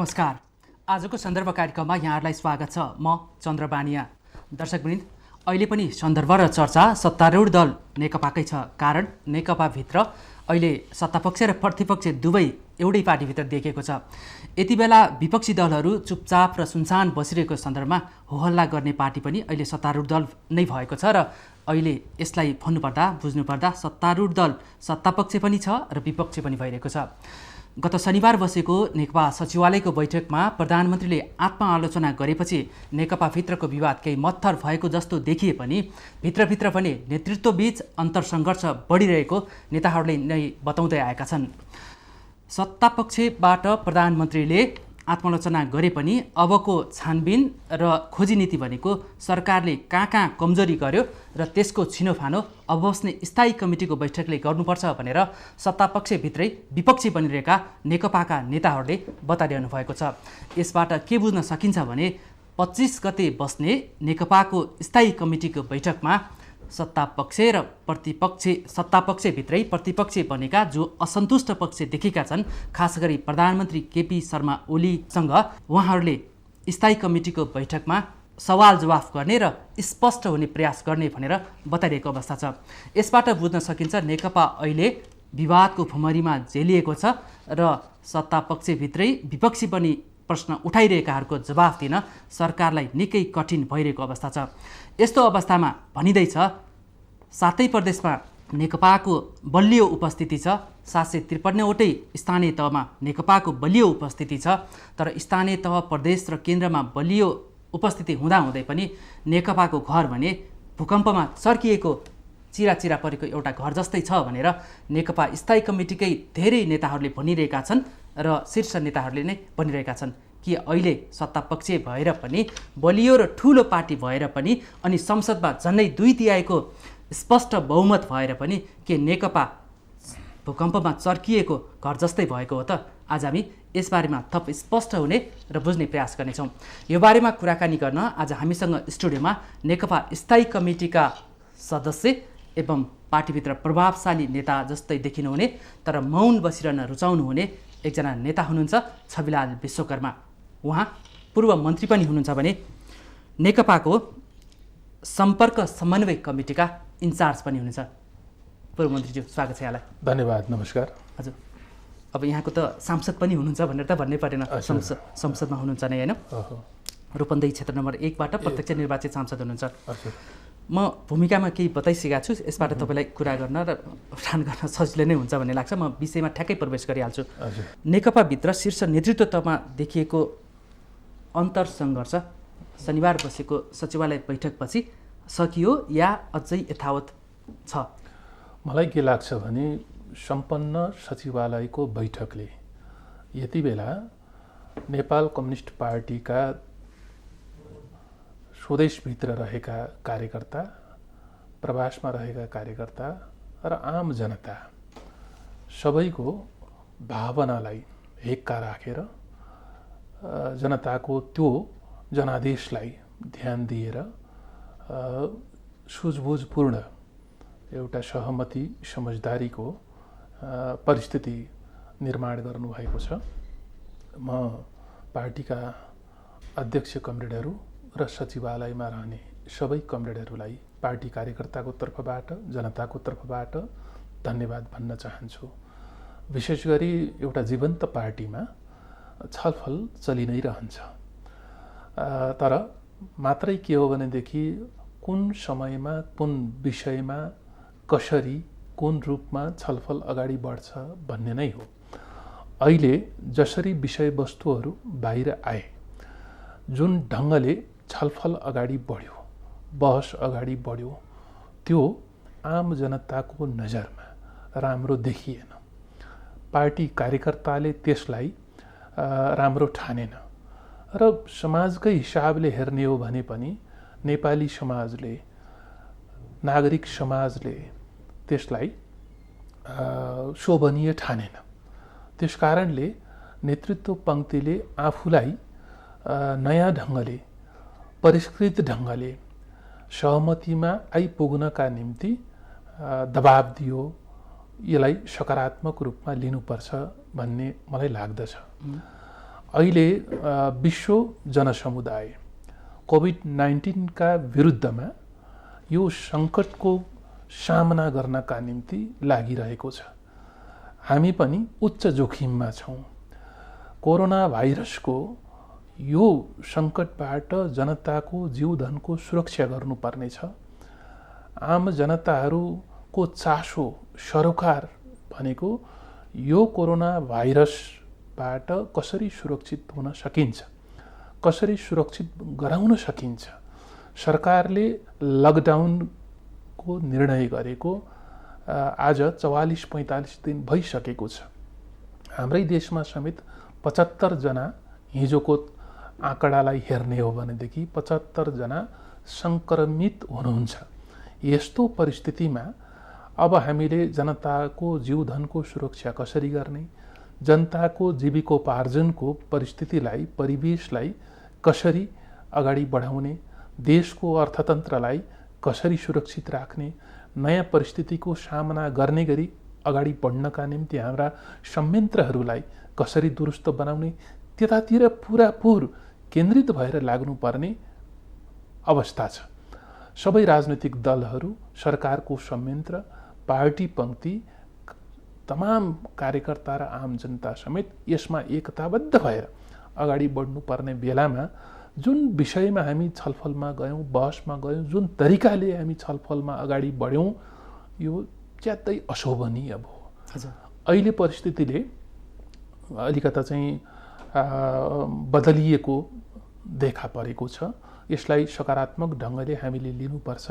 नमस्कार। आजको सन्दर्भ कार्यक्रममा यहाँहरूलाई स्वागत छ। म चन्द्र बानिया। दर्शकवृन्द, अहिले पनि सन्दर्भ र चर्चा सत्तारूढ दल नेकपाकै छ। कारण नेकपाभित्र अहिले सत्तापक्ष र प्रतिपक्ष दुवै एउटै पार्टीभित्र देखिएको छ। यति बेला विपक्षी दलहरू चुपचाप र सुनसान बसिरहेको सन्दर्भमा होहल्ला गर्ने पार्टी पनि अहिले सत्तारूढ दल नै भएको छ। र अहिले यसलाई भन्नुपर्दा बुझ्नुपर्दा सत्तारूढ दल सत्तापक्ष पनि छ र विपक्ष पनि भइरहेको छ। गत शनिबार बसेको नेकपा सचिवालयको बैठकमा प्रधानमन्त्रीले आत्मआलोचना गरेपछि नेकपाभित्रको विवाद केही मत्थर भएको जस्तो देखिए पनि भित्रभित्र पनि नेतृत्वबीच अन्तरसङ्घर्ष बढिरहेको नेताहरूले नै बताउँदै आएका छन्। सत्तापक्षबाट प्रधानमन्त्रीले आत्मआलोचना गरे पनि अबको छानबिन र खोजी नीति भनेको सरकारले कहाँ कमजोरी गर्यो र त्यसको छिनोफानो अब बस्ने स्थायी कमिटीको बैठकले गर्नुपर्छ भनेर सत्तापक्षभित्रै विपक्षी बनिरहेका नेकपाका नेताहरूले बताइरहनु भएको छ। यसबाट के बुझ्न सकिन्छ भने 25 गते बस्ने नेकपाको स्थायी कमिटीको बैठकमा सत्तापक्षभित्रै प्रतिपक्ष बनेका जो असन्तुष्ट पक्ष देखेका छन्, खास गरी प्रधानमन्त्री केपी शर्मा ओलीसँग उहाँहरूले स्थायी कमिटीको बैठकमा सवाल जवाफ गर्ने र स्पष्ट हुने प्रयास गर्ने भनेर बताइरहेको अवस्था छ। यसबाट बुझ्न सकिन्छ नेकपा अहिले विवादको भुमरीमा झेलिएको छ र सत्तापक्षभित्रै विपक्षी पनि प्रश्न उठाइरहेकाहरूको जवाफ दिन सरकारलाई निकै कठिन भइरहेको अवस्था छ। यस्तो अवस्थामा भनिँदैछ 7 प्रदेशमा नेकपाको बलियो उपस्थिति छ। 753वटै स्थानीय तहमा नेकपाको बलियो उपस्थिति छ। तर स्थानीय तह, प्रदेश र केन्द्रमा बलियो उपस्थिति हुँदाहुँदै पनि नेकपाको घर भने भूकम्पमा चर्किएको चिरा परेको एउटा घर जस्तै छ भनेर नेकपा स्थायी कमिटीकै धेरै नेताहरूले भनिरहेका छन् र शीर्ष नेताहरूले नै भनिरहेका छन् कि अहिले सत्तापक्ष भएर पनि बलियो र ठुलो पार्टी भएर पनि अनि संसदमा झन्डै 2/3 स्पष्ट बहुमत भएर पनि के नेकपा भूकम्पमा चर्किएको घर जस्तै भएको हो त? आज हामी यसबारेमा थप स्पष्ट हुने र बुझ्ने प्रयास गर्नेछौँ। यो बारेमा कुराकानी गर्न आज हामीसँग स्टुडियोमा नेकपा स्थायी कमिटीका सदस्य एवं पार्टीभित्र प्रभावशाली नेता जस्तै देखिनुहुने तर मौन बसिरहन रुचाउनुहुने एकजना नेता हुनुहुन्छ छविलाल विश्वकर्मा। उहाँ पूर्व मन्त्री पनि हुनुहुन्छ भने नेकपाको सम्पर्क समन्वय कमिटीका इन्चार्ज पनि हुनुहुन्छ। पूर्व मन्त्रीज्यू, स्वागत छ यहाँलाई। धन्यवाद। नमस्कार। हजुर, अब यहाँको त सांसद पनि हुनुहुन्छ भनेर त भन्नै परेन, संसदमा हुनुहुन्छ नै होइन? रूपन्देही क्षेत्र नम्बर 1बाट प्रत्यक्ष निर्वाचित सांसद हुनुहुन्छ। म भूमिकामा केही बताइसकेको छु, यसबाट तपाईँलाई कुरा गर्न र उठान गर्न सजिलो नै हुन्छ भन्ने लाग्छ। म विषयमा ठ्याक्कै प्रवेश गरिहाल्छु। नेकपाभित्र शीर्ष नेतृत्वमा देखिएको अन्तरसङ्घर्ष शनिबार बसेको सचिवालय बैठकपछि सकियो या अझै यथावत छ? मलाई के लाग्छ भने सम्पन्न सचिवालयको बैठकले यति बेला नेपाल कम्युनिस्ट पार्टीका स्वदेशभित्र रहेका कार्यकर्ता, प्रवासमा रहेका कार्यकर्ता र आम जनता सबैको भावनालाई हेक्का राखेर जनताको त्यो जनादेशलाई ध्यान दिएर सुझबुझपूर्ण एउटा सहमति समझदारीको परिस्थिति निर्माण गर्नुभएको छ। म पार्टीका अध्यक्ष कमरेडहरू र सचिवालयमा रहने सबै कमरेडहरूलाई पार्टी कार्यकर्ताको तर्फबाट, जनताको तर्फबाट धन्यवाद भन्न चाहन्छु। विशेष गरी एउटा जीवन्त पार्टीमा छलफल चलि नै रहन्छ, तर मात्रै के हो भनेदेखि कुन समयमा, कुन विषयमा, कसरी, कुन रूपमा छलफल अगाडि बढ्छ भन्ने नै हो। अहिले जसरी विषयवस्तुहरू बाहिर आए, जुन ढङ्गले छलफल अगाडि बढ्यो, बहस अगाडि बढ्यो, त्यो आम जनताको नजरमा राम्रो देखिएन। पार्टी कार्यकर्ताले त्यसलाई राम्रो ठानेन र समाजकै हिसाबले हेर्ने हो भने पनि नेपाली समाजले, नागरिक समाजले त्यसलाई शोभनीय ठानेन। त्यसकारणले नेतृत्व पङ्क्तिले आफूलाई नयाँ ढङ्गले, परिष्कृत ढङ्गले सहमतिमा आइपुग्नका निम्ति दबाब दियो। यसलाई सकारात्मक रूपमा लिनुपर्छ भन्ने मलाई लाग्दछ। अहिले विश्व जनसमुदाय कोभिड-19 विरुद्धमा यो सङ्कटको सामना गर्नका निम्ति लागिरहेको छ। हामी पनि उच्च जोखिममा छौँ। कोरोना भाइरसको यो सङ्कटबाट जनताको जीवधनको सुरक्षा गर्नुपर्नेछ। आम जनताहरूको चासो सरोकार भनेको यो कोरोना भाइरसबाट कसरी सुरक्षित हुन सकिन्छ, कसरी सुरक्षित गराउन सकिन्छ। सरकारले लकडाउनको निर्णय गरेको आज 44-45 दिन भइसकेको छ। हाम्रै देशमा समेत 75 जना, हिजोको आँकडालाई हेर्ने हो भनेदेखि 75 जना सङ्क्रमित हुनुहुन्छ। यस्तो परिस्थितिमा अब हामीले जनताको जीवधनको सुरक्षा कसरी गर्ने, जनताको जीविकोपार्जनको परिस्थितिलाई, परिवेशलाई कसरी अगाडि बढाउने, देशको अर्थतन्त्रलाई कसरी सुरक्षित राख्ने, नयाँ परिस्थितिको सामना गर्ने गरी अगाडि बढ्नका निम्ति हाम्रा संयन्त्रहरूलाई कसरी दुरुस्त बनाउने, त्यतातिर पुरापुर केन्द्रित भएर लाग्नुपर्ने अवस्था छ। सबै राजनैतिक दलहरू, सरकारको संयन्त्र, पार्टी पङ्क्ति, तमाम कार्यकर्ता र आम जनता समेत यसमा एकताबद्ध भएर अगाडि बढ्नुपर्ने बेलामा जुन विषयमा हामी छलफलमा गयौँ, बहसमा गयौँ, जुन तरिकाले हामी छलफलमा अगाडि बढ्यौँ, यो च्यात्तै अशोभनीय भयो। अहिले परिस्थितिले अलिकता चाहिँ बदलिएको देखा परेको छ। यसलाई सकारात्मक ढङ्गले हामीले लिनुपर्छ।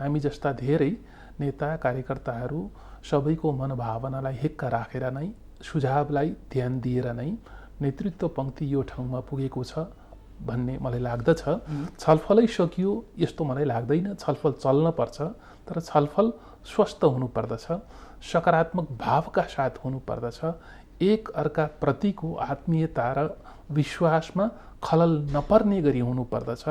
हामी जस्ता धेरै नेता, कार्यकर्ताहरू सबैको मनोभावनालाई हिक्का राखेर नै, सुझावलाई ध्यान दिएर नै नेतृत्व पङ्क्ति यो ठाउँमा पुगेको छ भन्ने मलाई लाग्दछ। छलफलै सकियो यस्तो मलाई लाग्दैन। छलफल चल्न पर्छ, तर छलफल स्वस्थ हुनुपर्दछ, सकारात्मक भावका साथ हुनुपर्दछ। एक अर्का प्रतिको आत्मीयता र विश्वासमा खलल नपर्ने गरी हुनुपर्दछ।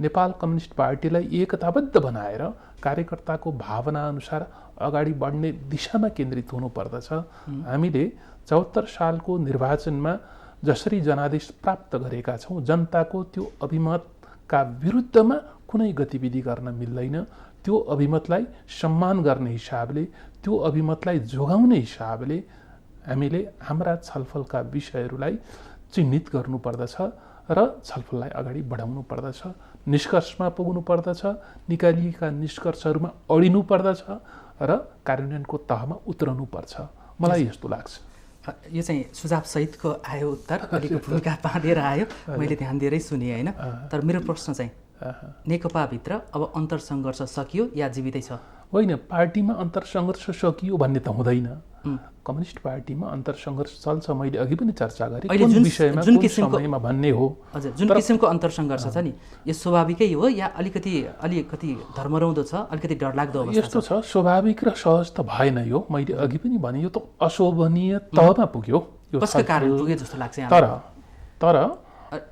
नेपाल कम्युनिस्ट पार्टीलाई एकताबद्ध बनाएर कार्यकर्ताको भावना अनुसार अगाडि बढ्ने दिशामा केन्द्रित हुनुपर्दछ। हामीले 74 सालको निर्वाचनमा जसरी जनादेश प्राप्त गरेका छौँ, जनताको त्यो अभिमतका विरुद्धमा कुनै गतिविधि गर्न मिल्दैन। त्यो अभिमतलाई सम्मान गर्ने हिसाबले, त्यो अभिमतलाई जोगाउने हिसाबले हामीले हाम्रा छलफलका विषयहरूलाई चिह्नित गर्नुपर्दछ र छलफललाई अगाडि बढाउनु पर्दछ, निष्कर्षमा पुग्नु पर्दछ, निकालिएका निष्कर्षहरूमा अडिनु पर्दछ र कार्यान्वयनको तहमा उत्रनु पर्छ। मलाई यस्तो लाग्छ। यो चाहिँ सुझावसहितको आयो उत्तर, अलिक भूमिका बाँधेर आयो, मैले ध्यान दिएरै सुनेँ होइन। तर मेरो प्रश्न चाहिँ नेकपाभित्र अब अन्तरसङ्घर्ष सकियो या जीवितै छ? होइन, पार्टीमा अन्तरसङ्घर्ष सकियो भन्ने त हुँदैन। कम्युनिस्ट पार्टीमा अन्तरसङ्घर्ष चल्छ। मैले अघि पनि चर्चा गरेँ कुन विषयमा, कुन समयमा भन्ने हो। हजुर, जुन किसिमको अन्तरसङ्घर्ष छ नि, यो स्वाभाविकै हो या अलिकति धर्मरौँदो छ, अलिकति डरलाग्दो अवस्था? यस्तो छ, स्वाभाविक र सहज त भएन यो। मैले अघि पनि भने यो त अशोभनीय तहमा पुग्यो। यो कसको कारण पुग्यो जस्तो लाग्छ? तर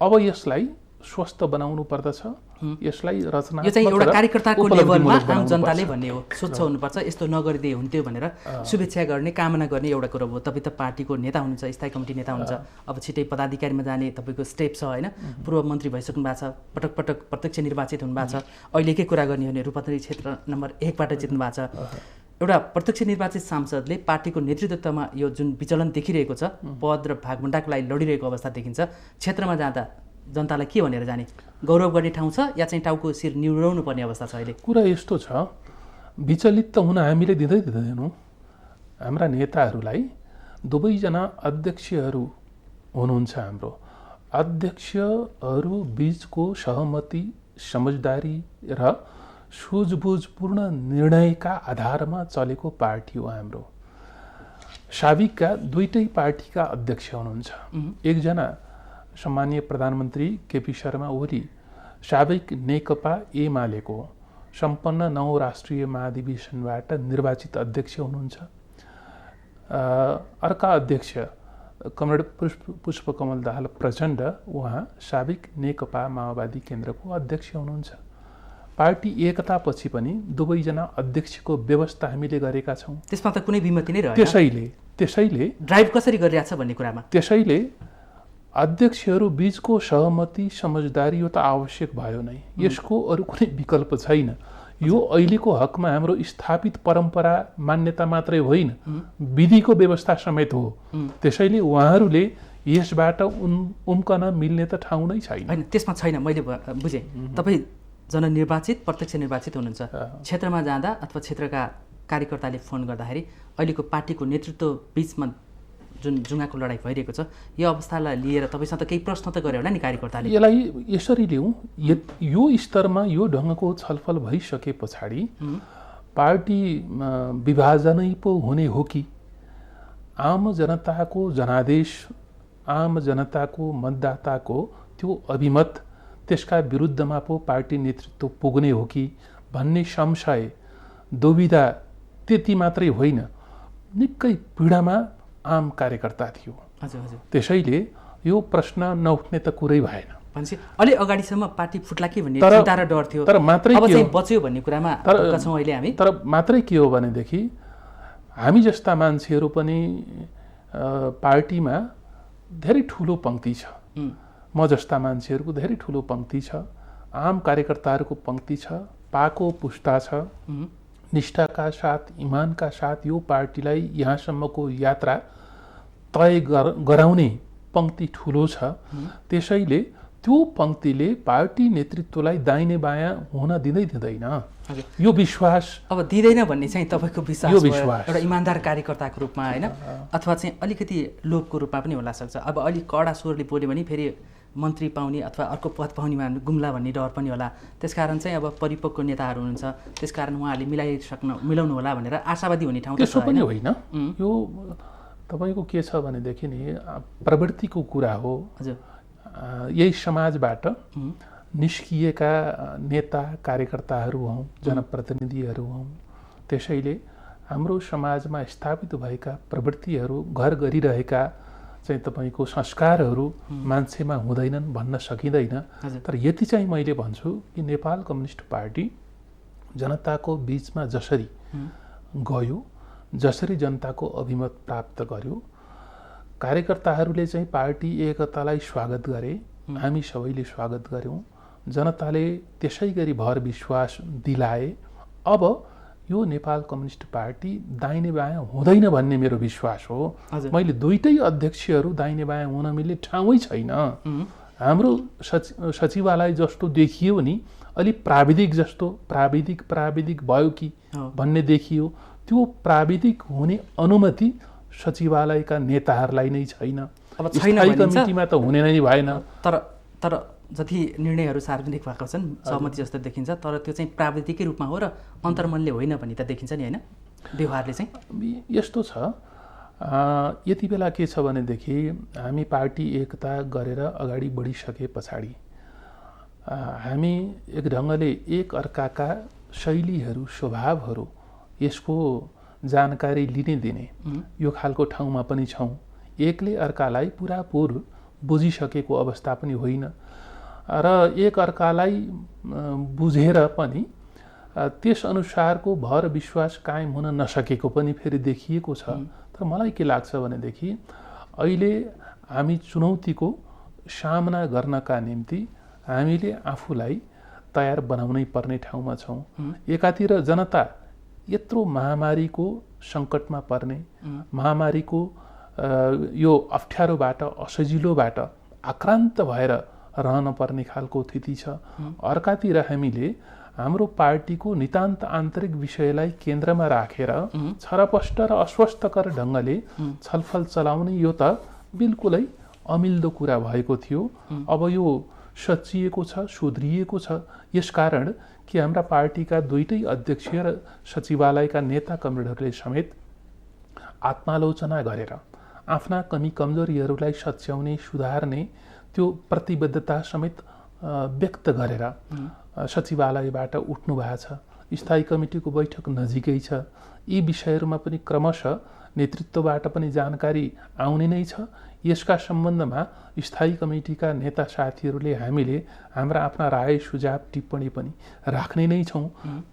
अब यसलाई स्वस्थ बनाउनु पर्दछ। यसलाई रचनात्मक, यो चाहिँ एउटा कार्यकर्ताको लेभलमा आम जनताले भन्ने हो, स्वच्छ हुनुपर्छ, यस्तो नगरिदिए हुन्थ्यो भनेर शुभेच्छा गर्ने, कामना गर्ने एउटा कुरो हो। तपाईँ त पार्टीको नेता हुनुहुन्छ, स्थायी कमिटी नेता हुनुहुन्छ, अब छिटै पदाधिकारीमा जाने तपाईँको स्टेप छ होइन। पूर्व मन्त्री भइसक्नु भएको छ, पटक पटक प्रत्यक्ष निर्वाचित हुनुभएको छ। अहिलेकै कुरा गर्ने हो भने रूपन्देही क्षेत्र नम्बर 1 बाट जित्नु भएको छ। एउटा प्रत्यक्ष निर्वाचित सांसदले पार्टीको नेतृत्वमा यो जुन विचलन देखिरहेको छ, पद र भागभण्डाको लागि लडिरहेको अवस्था देखिन्छ। क्षेत्रमा जाँदा जनतालाई के भनेर जाने? गौरव गर्ने ठाउँ छ या चाहिँ टाउको शिर निहुराउनु पर्ने अवस्था छ? अहिले कुरा यस्तो छ, विचलित त हुन हामीले दिँदैनौँ। हाम्रा नेताहरूलाई दुवैजना अध्यक्षहरू हुनुहुन्छ। हाम्रो अध्यक्षहरू बीचको सहमति, समझदारी र सुझबुझपूर्ण निर्णयका आधारमा चलेको पार्टी हो हाम्रो। साबिकका दुईटै पार्टीका अध्यक्ष हुनुहुन्छ। एकजना सम्मानीय प्रधानमन्त्री केपी शर्मा ओली साबिक नेकपा एमालेको सम्पन्न 9 राष्ट्रिय महाधिवेशनबाट निर्वाचित अध्यक्ष हुनुहुन्छ। अर्का अध्यक्ष कमरेड पुष्पकमल दाहाल प्रचण्ड, उहाँ साबिक नेकपा माओवादी केन्द्रको अध्यक्ष हुनुहुन्छ। पार्टी एकतापछि पनि दुवैजना अध्यक्षको व्यवस्था हामीले गरेका छौँ। त्यसमा त कुनै विमति नै रहेन। त्यसैले ड्राइभ कसरी गरिरहेछ भन्ने कुरामा त्यसैले अध्यक्षहरू बीचको सहमति समझदारी यो त आवश्यक भयो नै। यसको अरू कुनै विकल्प छैन। यो अहिलेको हकमा हाम्रो स्थापित परम्परा मान्यता मात्रै होइन, विधिको व्यवस्था समेत हो। त्यसैले उहाँहरूले यसबाट उम्कन मिल्ने त ठाउँ नै छैन। होइन, त्यसमा छैन, मैले बुझेँ। तपाईँ जननिर्वाचित प्रत्यक्ष निर्वाचित हुनुहुन्छ। क्षेत्रमा जाँदा अथवा क्षेत्रका कार्यकर्ताले फोन गर्दाखेरि अहिलेको पार्टीको नेतृत्व बीचमा जुन जुङ्गाको लडाइँ भइरहेको छ, यो अवस्थालाई लिएर तपाईँसँग त केही प्रश्न त गरे होला नि कार्यकर्ताले? यसलाई यसरी लिउँ, यो स्तरमा यो ढङ्गको छलफल भइसके पछाडि पार्टी विभाजनै पो हुने हो कि आम जनताको जनादेश, आम जनताको मतदाताको त्यो अभिमत, त्यसका विरुद्धमा पो पार्टी नेतृत्व पुग्ने हो कि भन्ने संशय, दुविधा त्यति मात्रै होइन, निकै पीडामा आम कार्यकर्ता थियो। त्यसैले यो प्रश्न नउठ्ने त कुरै भएन। भनेपछि अलि अगाडिसम्म पार्टी फुट्ला कि भन्ने चिन्ता र डर थियो, तर मात्रै अब चाहिँ बच्यो भन्ने कुरामा छौँ अहिले हामी। तर मात्रै के हो भनेदेखि हामी जस्ता मान्छेहरू पनि पार्टीमा धेरै ठुलो पङ्क्ति छ। म जस्ता मान्छेहरूको धेरै ठुलो पङ्क्ति छ, आम कार्यकर्ताहरूको पङ्क्ति छ, पाको पुस्ता छ। निष्ठाका साथ, इमानका साथ यो पार्टीलाई यहाँसम्मको यात्रा तय गराउने पङ्क्ति ठुलो छ। त्यसैले त्यो पङ्क्तिले पार्टी नेतृत्वलाई दाहिने बायाँ हुन दिँदैन। यो विश्वास अब दिँदैन भन्ने चाहिँ तपाईँको विश्वास, यो विश्वास एउटा इमान्दार कार्यकर्ताको रूपमा होइन, अथवा चाहिँ अलिकति लोभको रूपमा पनि होला सक्छ। अब अलिक कडा स्वरले बोल्यो भने फेरि मन्त्री पाउने अथवा अर्को पद पाउनेमा गुम्ला भन्ने डर पनि होला। त्यसकारण चाहिँ अब परिपक्व नेताहरू हुनुहुन्छ, त्यसकारण उहाँहरूले मिलाउनु होला भनेर आशावादी हुने ठाउँ त्यसो पनि होइन। यो तपाईँको के छ भनेदेखि नि प्रवृत्तिको कुरा हो। हजुर, यही समाजबाट निस्किएका नेता कार्यकर्ताहरू हौँ, जनप्रतिनिधिहरू हौँ। त्यसैले हाम्रो समाजमा स्थापित भएका प्रवृत्तिहरू, घर गरिरहेका चाहिँ तपाईँको संस्कारहरू मान्छेमा हुँदैनन् भन्न सकिँदैन। तर यति चाहिँ मैले भन्छु कि नेपाल कम्युनिस्ट पार्टी जनताको बीचमा जसरी गयो, जसरी जनताको अभिमत प्राप्त गर्यो, कार्यकर्ताहरूले चाहिँ पार्टी एकतालाई स्वागत गरे, हामी सबैले स्वागत गऱ्यौँ, जनताले त्यसै गरी भर विश्वास दिलाए। अब यो नेपाल कम्युनिस्ट पार्टी दाहिने बायाँ हुँदैन भन्ने मेरो विश्वास हो। मैले दुईटै अध्यक्षहरू दाहिने बायाँ हुन मिल्ने ठाउँै छैन। हाम्रो सचिवालय जस्तो देखियो नि, अलिक प्राविधिक जस्तो प्राविधिक भयो कि भन्ने देखियो। त्यो प्राविधिक हुने अनुमति सचिवालयका नेताहरूलाई नै छैन। अब छैन कमिटीमा त हुने नै भएन। तर जति निर्णयहरू सार्वजनिक भएको छन् सहमति जस्तो देखिन्छ, तर त्यो चाहिँ प्राविधिकै रूपमा हो र अन्तर्मनले होइन भन्ने त देखिन्छ नि, होइन? व्यवहारले चाहिँ यस्तो छ। यति बेला के छ भनेदेखि हामी पार्टी एकता गरेर अगाडि बढिसके पछाडि हामी एक ढङ्गले एक अर्काका शैलीहरू, स्वभावहरू, यसको जानकारी लिने दिने यो खालको ठाउँमा पनि छौँ। एकले अर्कालाई पुरापुर बुझिसकेको अवस्था पनि होइन र एक अर्कालाई बुझेर पनि त्यस अनुसारको भर विश्वास कायम हुन नसकेको पनि फेरि देखिएको छ। तर मलाई के लाग्छ भनेदेखि अहिले हामी चुनौतीको सामना गर्नका निम्ति हामीले आफूलाई तयार बनाउनै पर्ने ठाउँमा छौँ। एकातिर जनता यत्रो महामारीको सङ्कटमा पर्ने, महामारीको यो अप्ठ्यारोबाट, असजिलोबाट आक्रान्त भएर रहन पर्ने खालको स्थिति छ। अर्कातिर हामीले हाम्रो पार्टीको नितान्त आन्तरिक विषयलाई केन्द्रमा राखेर छरपष्ट र अस्वस्थकर ढङ्गले छलफल चलाउने यो त बिल्कुलै अमिल्दो कुरा भएको थियो। अब यो सचिएको छ, सुध्रिएको छ। यसकारण कि हाम्रा पार्टीका दुईटै अध्यक्ष र सचिवालयका नेता कमरेडहरूले समेत आत्मालोचना गरेर आफ्ना कमी कमजोरीहरूलाई सच्याउने, सुधार्ने त्यो प्रतिबद्धता समेत व्यक्त गरेर सचिवालयबाट उठ्नु भएको छ। स्थायी कमिटीको बैठक नजिकै छ। यी विषयहरूमा पनि क्रमशः नेतृत्वबाट पनि जानकारी आउने नै छ। यसका सम्बन्धमा स्थायी कमिटीका नेता साथीहरूले हामीले हाम्रा आफ्ना राय, सुझाव, टिप्पणी पनि राख्ने नै छौँ।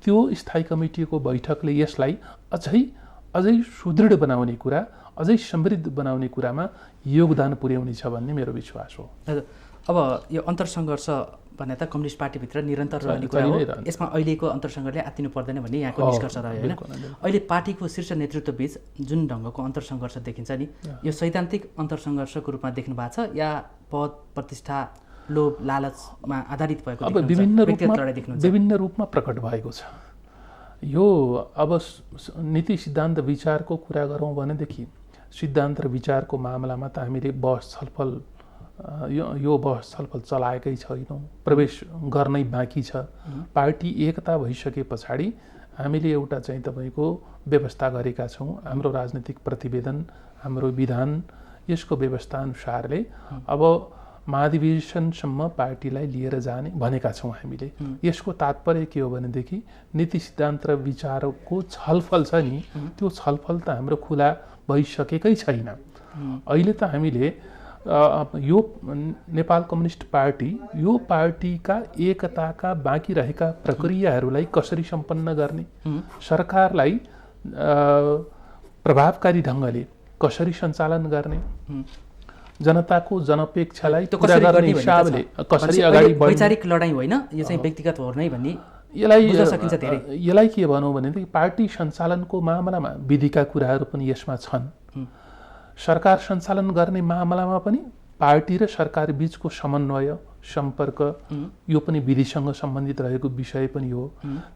त्यो स्थायी कमिटीको बैठकले यसलाई अझै सुदृढ बनाउने कुरा, अझै समृद्ध बनाउने कुरामा योगदान पुर्याउनेछ भन्ने मेरो विश्वास हो। हजुर, अब यो अन्तरसङ्घर्ष भने त कम्युनिस्ट पार्टीभित्र निरन्तर रहने कुरा हो। यसमा अहिलेको अन्तरसङ्घर्षले आत्तिनु पर्दैन भन्ने यहाँको निष्कर्ष रह्यो होइन। अहिले पार्टीको शीर्ष नेतृत्व बीच जुन ढङ्गको अन्तरसङ्घर्ष देखिन्छ नि, यो सैद्धान्तिक अन्तरसङ्घर्षको रूपमा देख्नु भएको छ या पद प्रतिष्ठा लोभ लालचमा आधारित भएको अब विभिन्न रूपमा प्रकट भएको छ। यो अब नीति सिद्धान्त विचारको कुरा गरौँ भनेदेखि सिद्धान्त र विचारको मामलामा त हामीले बहस छलफल यो बहस छलफल चलाएकै छैनौँ, प्रवेश गर्नै बाँकी छ। पार्टी एकता भइसके पछाडि हामीले एउटा चाहिँ तपाईँको व्यवस्था गरेका छौँ। हाम्रो राजनीतिक प्रतिवेदन, हाम्रो विधान यसको व्यवस्था अनुसारले अब महाधिवेशनसम्म पार्टीलाई लिएर जाने भनेका छौँ हामीले। यसको तात्पर्य के हो भनेदेखि नीति सिद्धान्त र विचारको छलफल छ नि, त्यो छलफल त हाम्रो खुला भइसकेकै छैन। अहिले त हामीले यो नेपाल कम्युनिस्ट पार्टी यो पार्टीका एकताका बाँकी रहेका प्रक्रियाहरूलाई कसरी सम्पन्न गर्ने, सरकारलाई प्रभावकारी ढङ्गले कसरी सञ्चालन गर्ने, जनताको जनअपेक्षालाई पुरा गर्ने हिसाबले कसरी अगाडि बढ्ने। वैचारिक लडाईँ होइन, यो चाहिँ व्यक्तिगत हो नै भन्ने यसलाई के भनौँ भनेदेखि पार्टी सञ्चालनको मामलामा विधिका कुराहरू पनि यसमा छन्। सरकार सञ्चालन गर्ने मामलामा पनि पार्टी र सरकार बीचको समन्वय सम्पर्क यो पनि विधिसँग सम्बन्धित रहेको विषय पनि हो।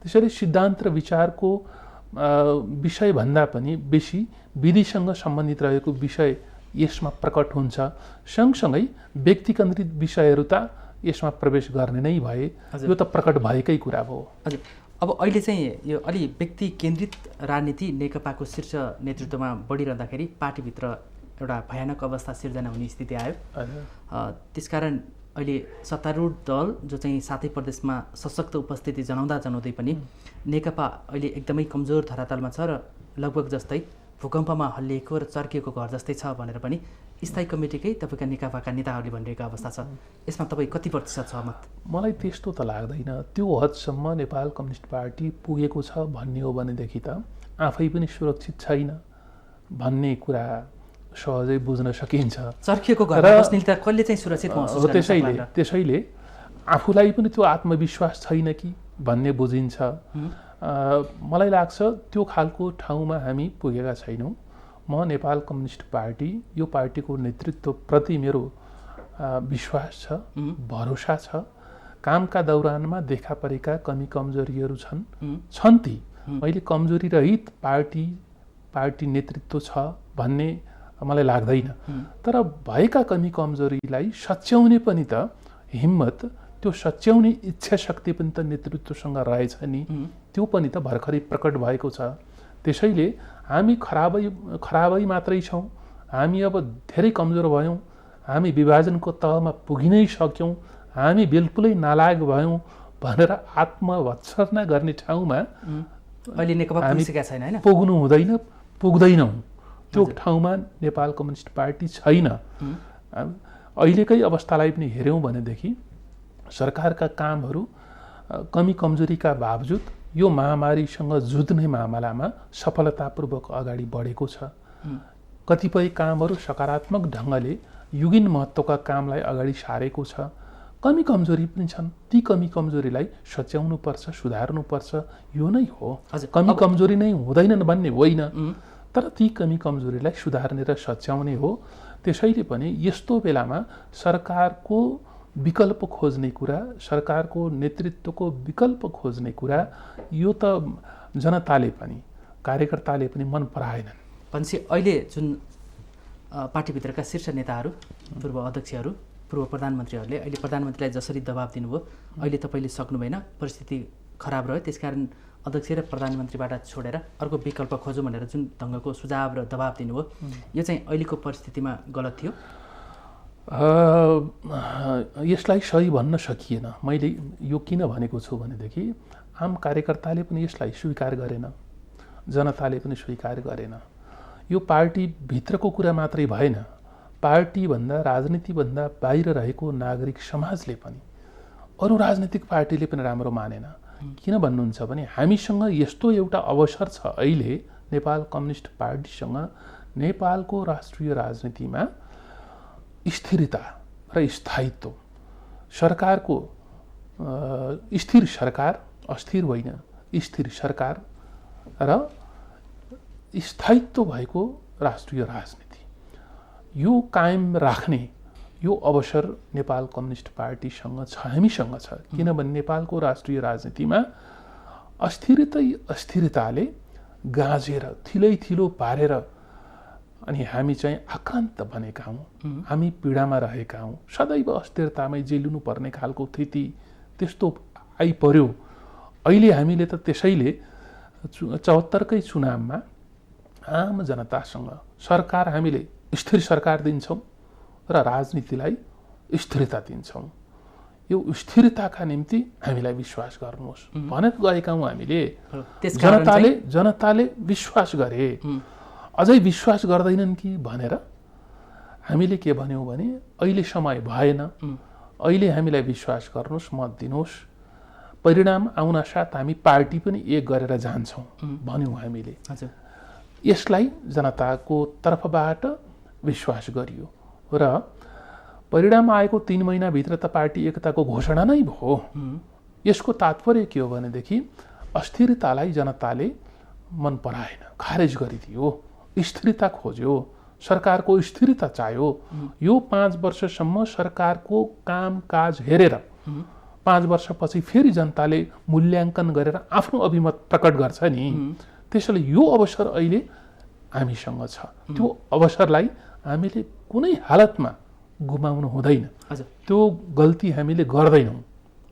त्यसैले सिद्धान्त र विचारको विषयभन्दा पनि बेसी विधिसँग सम्बन्धित रहेको विषय यसमा प्रकट हुन्छ। सँगसँगै व्यक्तिकेन्द्रित विषयहरू त यसमा प्रवेश गर्ने नै भए, यो त प्रकट भएकै कुरा हो। हजुर, अब अहिले चाहिँ यो अलि व्यक्ति केन्द्रित राजनीति नेकपाको शीर्ष नेतृत्वमा बढिरहँदाखेरि पार्टीभित्र एउटा भयानक अवस्था सिर्जना हुने स्थिति आयो। त्यसकारण अहिले सत्तारूढ दल जो चाहिँ 7 प्रदेशमा सशक्त उपस्थिति जनाउँदै पनि नेकपा अहिले एकदमै कमजोर धरातलमा छ र लगभग जस्तै भूकम्पमा हल्लिएको र चर्किएको घर जस्तै छ भनेर पनि स्थायी कमिटीकै तपाईँका नेकपाका नेताहरूले भनिरहेको अवस्था छ। यसमा तपाईँ कति प्रतिशत सहमत? मलाई त्यस्तो त लाग्दैन। त्यो हदसम्म नेपाल कम्युनिस्ट पार्टी पुगेको छ भन्ने हो भनेदेखि त आफै पनि सुरक्षित छैन भन्ने कुरा सहजै बुझ्न सकिन्छ। चर्किएको घरमा बस्ने त कसले चाहिँ सुरक्षित महसुस गर्न सक्ला? त्यसैले आफूलाई पनि त्यो आत्मविश्वास छैन कि भन्ने बुझिन्छ। मलाई लाग्छ त्यो खालको ठाउँमा हामी पुगेका छैनौँ। म नेपाल कम्युनिस्ट पार्टी यो पार्टीको नेतृत्वप्रति मेरो विश्वास छ, भरोसा छ। कामका दौरानमा देखा परेका कमी कमजोरीहरू छन् ती। मैले कमजोरी रहित पार्टी नेतृत्व छ भन्ने मलाई लाग्दैन। तर भएका कमी कमजोरीलाई सच्याउने पनि त हिम्मत, त्यो सच्याउने इच्छा शक्ति पनि त नेतृत्वसँग रहेछ नि, त्यो पनि त भर्खरै प्रकट भएको छ। त्यसैले हामी खराबै मात्रै छौँ, हामी अब धेरै कमजोर भयौँ, हामी विभाजनको तहमा पुगिनै सक्यौँ, हामी बिल्कुलै नालायक भयौँ भनेर आत्मभत्सना गर्ने ठाउँमा अहिले नेकपा पुगिसकेका छैन हैन, पुग्नु हुँदैन, पुग्दैनौँ। त्यो ठाउँमा नेपाल कम्युनिस्ट पार्टी छैन। अहिलेकै अवस्थालाई पनि हेऱ्यौँ भनेदेखि सरकारका कामहरू कमी कमजोरीका बावजुद यो महामारीसँग जुझ्ने मामलामा सफलतापूर्वक अगाडि बढेको छ। कतिपय कामहरू सकारात्मक ढङ्गले युगीन महत्त्वका कामलाई अगाडि सारेको छ। कमी कमजोरी पनि छन्, ती कमी कमजोरीलाई सच्याउनुपर्छ, सुधार्नुपर्छ, यो नै हो। कमी कमजोरी नै हुँदैनन् भन्ने होइन, तर ती कमी कमजोरीलाई सुधार्ने र सच्याउने हो। त्यसैले पनि यस्तो बेलामा सरकारको विकल्प खोज्ने कुरा, सरकारको नेतृत्वको विकल्प खोज्ने कुरा, यो त जनताले पनि कार्यकर्ताले पनि मन पराएनन्। भनेपछि अहिले जुन पार्टीभित्रका शीर्ष नेताहरू, पूर्व अध्यक्षहरू, पूर्व प्रधानमन्त्रीहरूले अहिले प्रधानमन्त्रीलाई जसरी दबाब दिनुभयो, अहिले तपाईँले सक्नु भएन, परिस्थिति खराब रह्यो, त्यसकारण अध्यक्ष र प्रधानमन्त्रीबाट छोडेर अर्को विकल्प खोजौँ भनेर जुन ढङ्गको सुझाव र दबाब दिनुभयो, यो चाहिँ अहिलेको परिस्थितिमा गलत थियो? यसलाई सही भन्न सकिएन। मैले यो किन भनेको छु भनेदेखि आम कार्यकर्ताले पनि यसलाई स्वीकार गरेन, जनताले पनि स्वीकार गरेन। यो पार्टीभित्रको कुरा मात्रै भएन, पार्टीभन्दा राजनीतिभन्दा बाहिर रहेको नागरिक समाजले पनि, अरू राजनीतिक पार्टीले पनि राम्रो मानेन। किन भन्नुहुन्छ भने हामीसँग यस्तो एउटा अवसर छ अहिले नेपाल कम्युनिस्ट पार्टीसँग नेपालको राष्ट्रिय राजनीतिमा स्थिरता र स्थायित्व, सरकारको स्थिर सरकार, अस्थिर होइन, स्थिर सरकार र स्थायित्व भएको राष्ट्रिय राजनीति, यो कायम राख्ने यो अवसर नेपाल कम्युनिस्ट पार्टीसँग छ, हामीसँग छ। किनभने नेपालको राष्ट्रिय राजनीतिमा अस्थिरताले गाँजेर थिलो पारेर अनि हामी चाहिँ आक्रान्त बनेका हौँ, हामी पीडामा रहेका हौँ, सदैव अस्थिरतामै जेलिनु पर्ने खालको स्थिति त्यस्तो आइपर्यो। अहिले हामीले त त्यसैले 74कै चुनावमा आम जनतासँग सरकार हामीले स्थिर सरकार दिन्छौँ र राजनीतिलाई स्थिरता दिन्छौँ। यो स्थिरताका निम्ति हामीलाई विश्वास गर्नुहोस् भनेर गएका हौँ हामीले। जनताले विश्वास गरे, अझै विश्वास गर्दैनन् कि भनेर हामीले के भन्यौँ भने अहिले समय भएन, अहिले हामीलाई विश्वास गर्नुहोस्, मत दिनुहोस्, परिणाम आउनासाथ हामी पार्टी पनि एक गरेर जान्छौँ भन्यौँ हामीले। यसलाई जनताको तर्फबाट विश्वास गरियो र परिणाम आएको 3 महिनाभित्र त पार्टी एकताको घोषणा नै भयो। यसको तात्पर्य के हो भनेदेखि अस्थिरतालाई जनताले मन पराएन, खारेज गरिदियो, स्थिरता खोज्यो, सरकारको स्थिरता चाह्यो। यो 5 वर्षसम्म सरकारको कामकाज हेरेर 5 वर्षपछि फेरि जनताले मूल्याङ्कन गरेर आफ्नो अभिमत प्रकट गर्छ नि। त्यसैले यो अवसर अहिले हामीसँग छ। त्यो अवसरलाई हामीले कुनै हालतमा गुमाउनु हुँदैन। त्यो गल्ती हामीले गर्दैनौँ।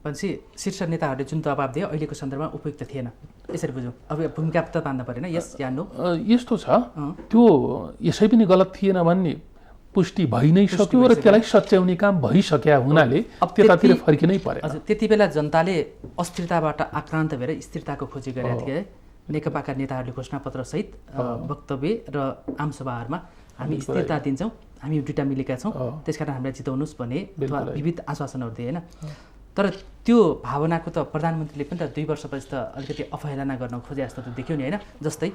भनेपछि शीर्ष नेताहरूले जुन दबाब दिए अहिलेको सन्दर्भमा उपयुक्त थिएन, यसरी बुझौँ। अब भूमिका त तान्न परेन, यस या नो? यस्तो छ, त्यो यसै पनि गलत थिएन भन्ने पुष्टि भइ नै सक्यो र त्यसलाई सच्याउने काम भइसक्या हुनाले त्यतातिर फर्किनै पर्यो। हजुर, त्यति बेला जनताले अस्थिरताबाट आक्रान्त भएर स्थिरताको खोजी गरेका थिए। नेकपाका नेताहरूले घोषणापत्र सहित वक्तव्य र आमसभाहरूमा हामी स्थिरता दिन्छौँ, हामी दुईटा मिलेका छौँ, त्यसकारण हामीलाई जिताउनुहोस् भन्ने अथवा विविध आश्वासनहरू दिए होइन। तर त्यो भावनाको त प्रधानमन्त्रीले पनि त 2 वर्षपछि त अलिकति अवहेलना गर्न खोजे जस्तो त देख्यो नि होइन। जस्तै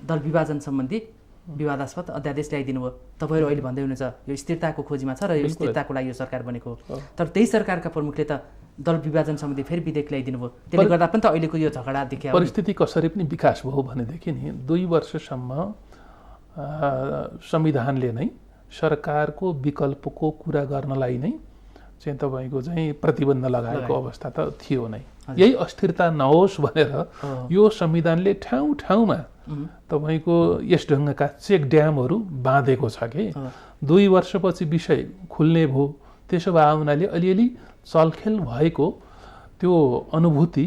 दल विभाजन सम्बन्धी विवादास्पद अध्यादेश ल्याइदिनु भयो, तपाईँहरू अहिले भन्दै हुनुहुन्छ यो स्थिरताको खोजीमा छ र यो स्थिरताको लागि यो सरकार बनेको हो। तर त्यही सरकारका प्रमुखले त दल विभाजन सम्बन्धी फेरि विधेयक ल्याइदिनु भयो, त्यसले गर्दा पनि त अहिलेको यो झगडा देखियो। परिस्थिति कसरी पनि विकास भयो भनेदेखि नि 2 वर्षसम्म संविधानले नै सरकारको विकल्पको कुरा गर्नलाई नै चाहिँ तपाईँको चाहिँ प्रतिबन्ध लगाएको अवस्था त थियो नै। यही अस्थिरता नहोस् भनेर यो संविधानले ठाउँ ठाउँमा तपाईँको यस ढङ्गका चेक ड्यामहरू बाँधेको छ कि 2 वर्षपछि विषय खुल्ने भयो। त्यसो भए हुनाले अलिअलि चलखेल भएको त्यो अनुभूति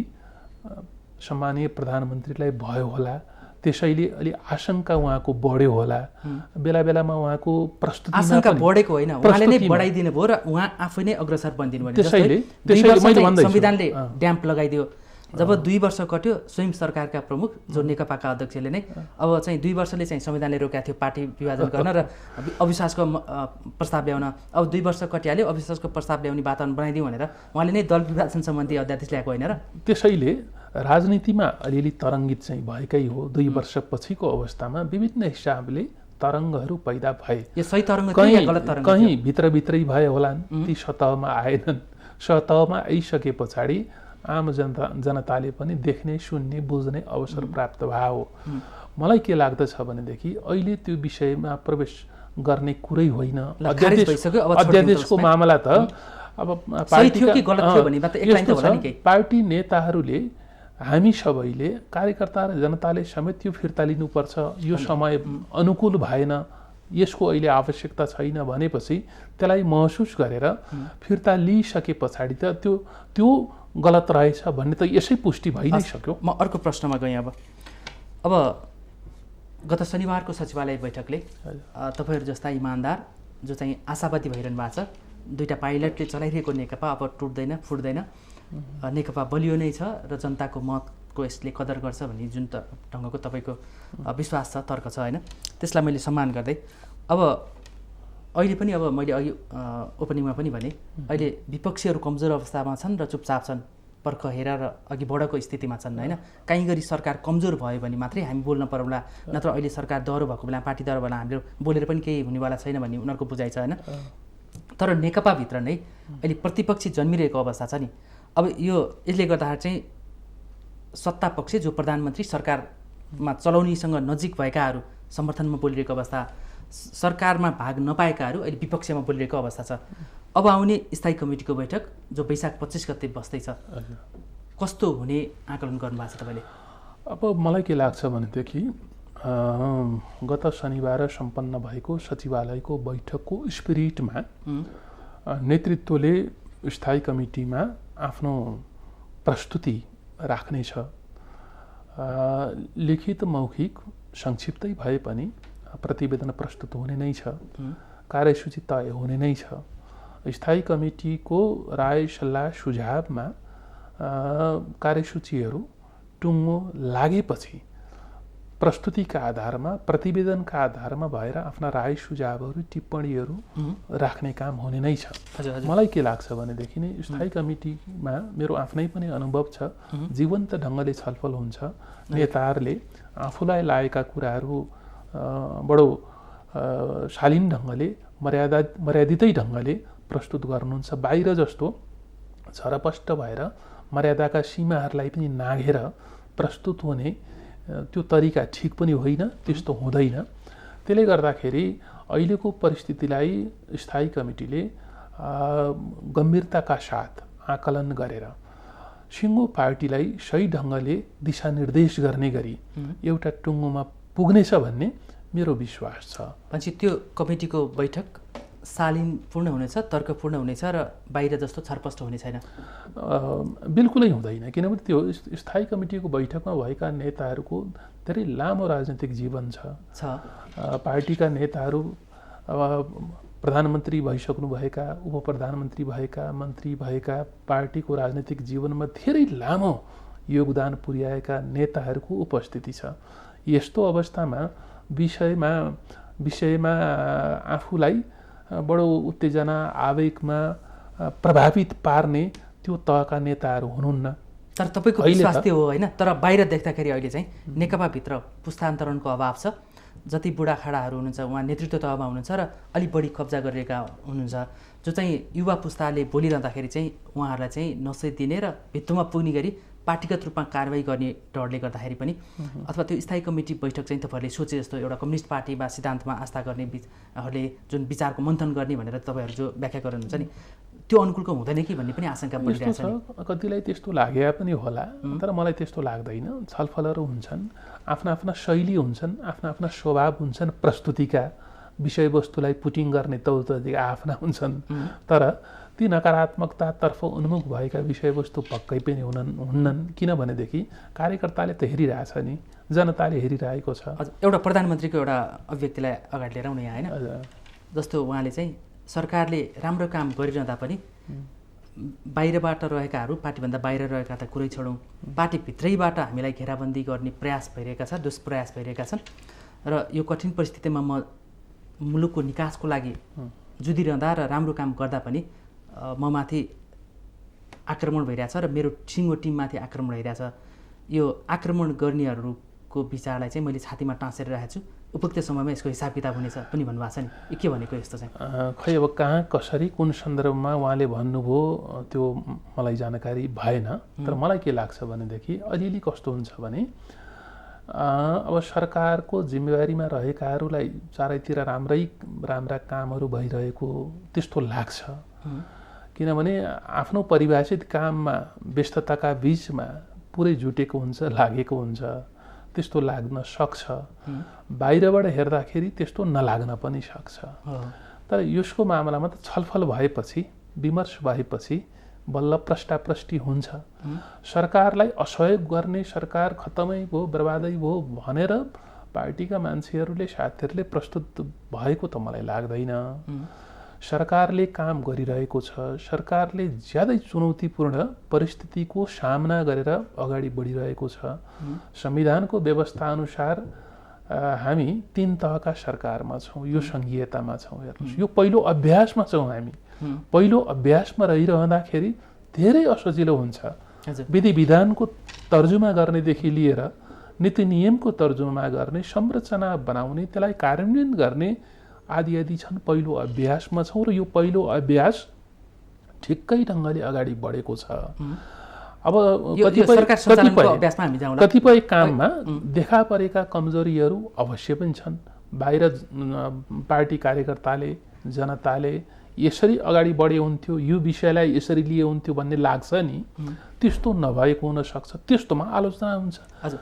सम्मानीय प्रधानमन्त्रीलाई भयो होला, त्यसैले अलि आशंका उहाँको बढ्यो होला। बेला बेलामा उहाँको प्रस्तुति आशंका बढेको होइन, उहाँले नै बढाइदिनु भयो र उहाँ आफै नै अग्रसर बनिदिनु भयो। त्यसैले संविधानले ड्याम्प लगाइदियो। जब 2 वर्ष कट्यो, स्वयं सरकारका प्रमुख जो नेकपाका अध्यक्षले नै अब चाहिँ 2 वर्षले चाहिँ संविधानले रोकेको थियो पार्टी विभाजन गर्न र अविश्वासको प्रस्ताव ल्याउन। अब 2 वर्ष कटिहाल्यो, अविश्वासको प्रस्ताव ल्याउने वातावरण बनाइदिउँ भनेर उहाँले नै दल विभाजन सम्बन्धी अध्यादेश ल्याएको होइन र। त्यसैले राजनीतिमा अलिअलि तरङ्गित चाहिँ भएकै हो। 2 वर्षपछिको अवस्थामा विभिन्न हिसाबले तरङ्गहरू पैदा भए। यो सही तरङ्ग थियो या गलत तरङ्ग? कहीँ भित्रभित्रै भए होलान्, ती सतहमा आएनन्। सतहमा आइसके पछाडि आम जनताले पनि देख्ने, सुन्ने, बुझ्ने अवसर प्राप्त भयो हो। मलाई के लाग्दछ भनेदेखि अहिले त्यो विषयमा प्रवेश गर्ने कुरै होइन। अध्यादेशको मामला त अब पार्टी नेताहरूले, हामी सबैले, कार्यकर्ता र जनताले समेत यो फिर्ता लिनुपर्छ। यो समय अनुकूल भएन, यसको अहिले आवश्यकता छैन भनेपछि त्यसलाई महसुस गरेर फिर्ता लिइसके पछाडि त त्यो गलत रहेछ भन्ने त यसै पुष्टि भइ नै सक्यो। म अर्को प्रश्नमा गएँ। अब गत शनिबारको सचिवालय बैठकले तपाईँहरू जस्ता इमान्दार जो चाहिँ आशावादी भइरहनु भएको छ, 2टा पाइलटले चलाइरहेको नेकपा अब टुट्दैन फुट्दैन, नेकपा बलियो नै छ र जनताको मतको यसले कदर गर्छ भन्ने जुन ढङ्गको तपाईँको विश्वास छ, तर्क छ होइन, त्यसलाई मैले सम्मान गर्दै अब अहिले पनि अब मैले अघि ओपनिङमा पनि भने अहिले विपक्षीहरू कमजोर अवस्थामा छन् र चुपचाप छन् पर्ख हेरेर अघि बढेको स्थितिमा छन् होइन। काहीँ गरी सरकार कमजोर भयो भने मात्रै हामी बोल्न परौँला, नत्र अहिले सरकार दह्रो भएको बेला पार्टी दह्रो बेला हामीले बोलेर पनि केही हुनेवाला छैन भन्ने उनीहरूको बुझाइ छ होइन। तर नेकपाभित्र नै अहिले प्रतिपक्षी जन्मिरहेको अवस्था छ नि। अब यसले गर्दाखेरि चाहिँ सत्ता पक्ष जो प्रधानमन्त्री सरकारमा चलाउनेसँग नजिक भएकाहरू समर्थनमा बोलिरहेको अवस्था, सरकारमा भाग नपाएकाहरू अहिले विपक्षमा बोलिरहेको अवस्था छ। अब आउने स्थायी कमिटीको बैठक जो वैशाख 25 गते बस्दैछ, कस्तो हुने आकलन गर्नुभएको छ तपाईँले? अब मलाई के लाग्छ भनेदेखि गत शनिबार सम्पन्न भएको सचिवालयको बैठकको स्पिरिटमा नेतृत्वले स्थायी कमिटीमा आफ्नो प्रस्तुति राख्नेछ। लिखित मौखिक संक्षिप्तै भए पनि प्रतिवेदन प्रस्तुत हुने नै छ, कार्यसूची तय हुने नै छ। स्थायी कमिटीको राय सल्लाह सुझावमा कार्यसूचीहरू टुङ्गो लागेपछि प्रस्तुतिका आधारमा प्रतिवेदनका आधारमा भएर आफ्ना राय सुझावहरू टिप्पणीहरू राख्ने काम हुने नै छ। मलाई के लाग्छ भनेदेखि नै स्थायी कमिटीमा मेरो आफ्नै पनि अनुभव छ, जीवन्त ढङ्गले छलफल हुन्छ। नेताहरूले आफूलाई लागेका कुराहरू बडो शालीन ढङ्गले मर्यादितै ढङ्गले प्रस्तुत गर्नुहुन्छ। बाहिर जस्तो छरपष्ट भएर मर्यादाका सीमाहरूलाई पनि नाघेर प्रस्तुत हुने त्यो तरिका ठिक पनि होइन, त्यस्तो हुँदैन। त्यसले गर्दाखेरि अहिलेको परिस्थितिलाई स्थायी कमिटीले गम्भीरताका साथ आकलन गरेर सिङ्गो पार्टीलाई सही ढङ्गले दिशानिर्देश गर्ने गरी एउटा टुङ्गोमा पुग्नेछ भन्ने मेरो विश्वास छ। भनेपछि त्यो कमिटीको बैठक शालीनपूर्ण हुनेछ, तर्कपूर्ण हुनेछ र बाहिर जस्तो छरपष्ट हुने छैन? बिल्कुलै हुँदैन, किनभने त्यो स्थायी कमिटीको बैठकमा भएका नेताहरूको धेरै लामो राजनीतिक जीवन छ। पार्टीका नेताहरू प्रधानमन्त्री भइसक्नुभएका, उप प्रधानमन्त्री भएका, मन्त्री भएका, पार्टीको राजनीतिक जीवनमा धेरै लामो योगदान पुर्याएका नेताहरूको उपस्थिति छ। यस्तो अवस्थामा विषयमा आफूलाई बडो उत्तेजना आवेगमा प्रभावित पार्ने त्यो तहका नेताहरू हुनुहुन्न। तर तपाईँको विश्वास त्यो हो होइन? तर बाहिर देख्दाखेरि अहिले चाहिँ नेकपाभित्र पुस्तान्तरणको अभाव छ। जति बुढाखाडाहरू हुनुहुन्छ उहाँ नेतृत्व तहमा हुनुहुन्छ र अलिक बढी कब्जा गरिरहेका हुनुहुन्छ, जो चाहिँ युवा पुस्ताले बोलिरहँदाखेरि चाहिँ उहाँहरूलाई चाहिँ नसै दिने र भित्तोमा पुग्ने गरी पार्टीगत रूपमा कारवाही गर्ने डरले गर्दाखेरि पनि, अथवा त्यो स्थायी कमिटी बैठक चाहिँ तपाईँहरूले सोचे जस्तो एउटा कम्युनिस्ट पार्टी वा सिद्धान्तमा आस्था गर्नेहरूले जुन विचारको मन्थन गर्ने भनेर तपाईँहरू जो व्याख्या गर्नुहुन्छ नि, त्यो अनुकूलको हुँदैन कि भन्ने पनि आशंका बढिरहेको छ। कतिलाई त्यस्तो लागे पनि होला, तर मलाई त्यस्तो लाग्दैन। छलफलहरू हुन्छन्, आफ्ना आफ्ना शैली हुन्छन्, आफ्ना आफ्ना स्वभाव हुन्छन्, प्रस्तुतिका विषयवस्तुलाई पुटिङ गर्ने तौरतरिका आफ्ना हुन्छन्। तर ती नकारात्मकतातर्फ उन्मुख भएका विषयवस्तु पक्कै पनि हुन्नन्। किनभनेदेखि कार्यकर्ताले त हेरिरहेछ नि, जनताले हेरिरहेको छ। एउटा प्रधानमन्त्रीको एउटा अभिव्यक्तिलाई अगाडि लिएर आउने यहाँ होइन, जस्तो उहाँले चाहिँ सरकारले राम्रो काम गरिरहँदा पनि बाहिरबाट रहेकाहरू, पार्टीभन्दा बाहिर रहेका त कुरै छोडौँ, पार्टीभित्रैबाट हामीलाई घेराबन्दी गर्ने प्रयास भइरहेका छ, दुष्प्रयास भइरहेका छन्। र यो कठिन परिस्थितिमा म मुलुकको निकासको लागि जुधिरहँदा र राम्रो काम गर्दा पनि म माथि आक्रमण भइरहेछ र मेरो सिङ्गो टिममाथि आक्रमण भइरहेछ। यो आक्रमण गर्नेहरूको विचारलाई चाहिँ मैले छातीमा टाँसेर राखेको छु, उपयुक्त समयमा यसको हिसाब किताब हुनेछ पनि भन्नुभएको छ नि, के भनेको यस्तो चाहिँ? खै अब कहाँ कसरी कुन सन्दर्भमा उहाँले भन्नुभयो त्यो मलाई जानकारी भएन। तर मलाई के लाग्छ भनेदेखि अलिअलि कस्तो हुन्छ भने अब सरकारको जिम्मेवारीमा रहेकाहरूलाई चारैतिर राम्रा कामहरू भइरहेको त्यस्तो लाग्छ। किनभने आफ्नो परिभाषित काममा व्यस्तताका बिचमा पुरै जुटेको हुन्छ, लागेको हुन्छ, त्यस्तो लाग्न सक्छ। बाहिरबाट हेर्दाखेरि त्यस्तो नलाग्न पनि सक्छ। तर यसको मामलामा त छलफल भएपछि, विमर्श भएपछि बल्ल प्रष्टाप्रष्टि हुन्छ। सरकारलाई असहयोग गर्ने, सरकार खतमै भयो, बर्बादै भयो भनेर पार्टीका मान्छेहरूले, साथीहरूले प्रस्तुत भएको त मलाई लाग्दैन। सरकारले काम गरिरहेको छ, सरकारले ज्यादै चुनौतीपूर्ण परिस्थितिको सामना गरेर अगाडि बढिरहेको छ। संविधानको व्यवस्था अनुसार हामी 3 तहका सरकारमा छौँ, यो सङ्घीयतामा छौँ। हेर्नुहोस्, यो पहिलो अभ्यासमा छौँ हामी। पहिलो अभ्यासमा रहिरहँदाखेरि धेरै असजिलो हुन्छ। हजुर। विधि विधानको तर्जुमा गर्नेदेखि लिएर नीति नियमको तर्जुमा गर्ने, संरचना बनाउने, त्यसलाई कार्यान्वयन गर्ने आदि छन्। पहिलो अभ्यासमा छौँ र यो पहिलो अभ्यास ठिक्कै ढङ्गले अगाडि बढेको छ। अब कतिपय काममा देखा परेका कमजोरीहरू अवश्य पनि छन्। बाहिर पार्टी कार्यकर्ताले, जनताले यसरी अगाडि बढे हुन्थ्यो, यो विषयलाई यसरी लिए हुन्थ्यो भन्ने लाग्छ नि, त्यस्तो नभएको हुनसक्छ। त्यस्तोमा आलोचना हुन्छ।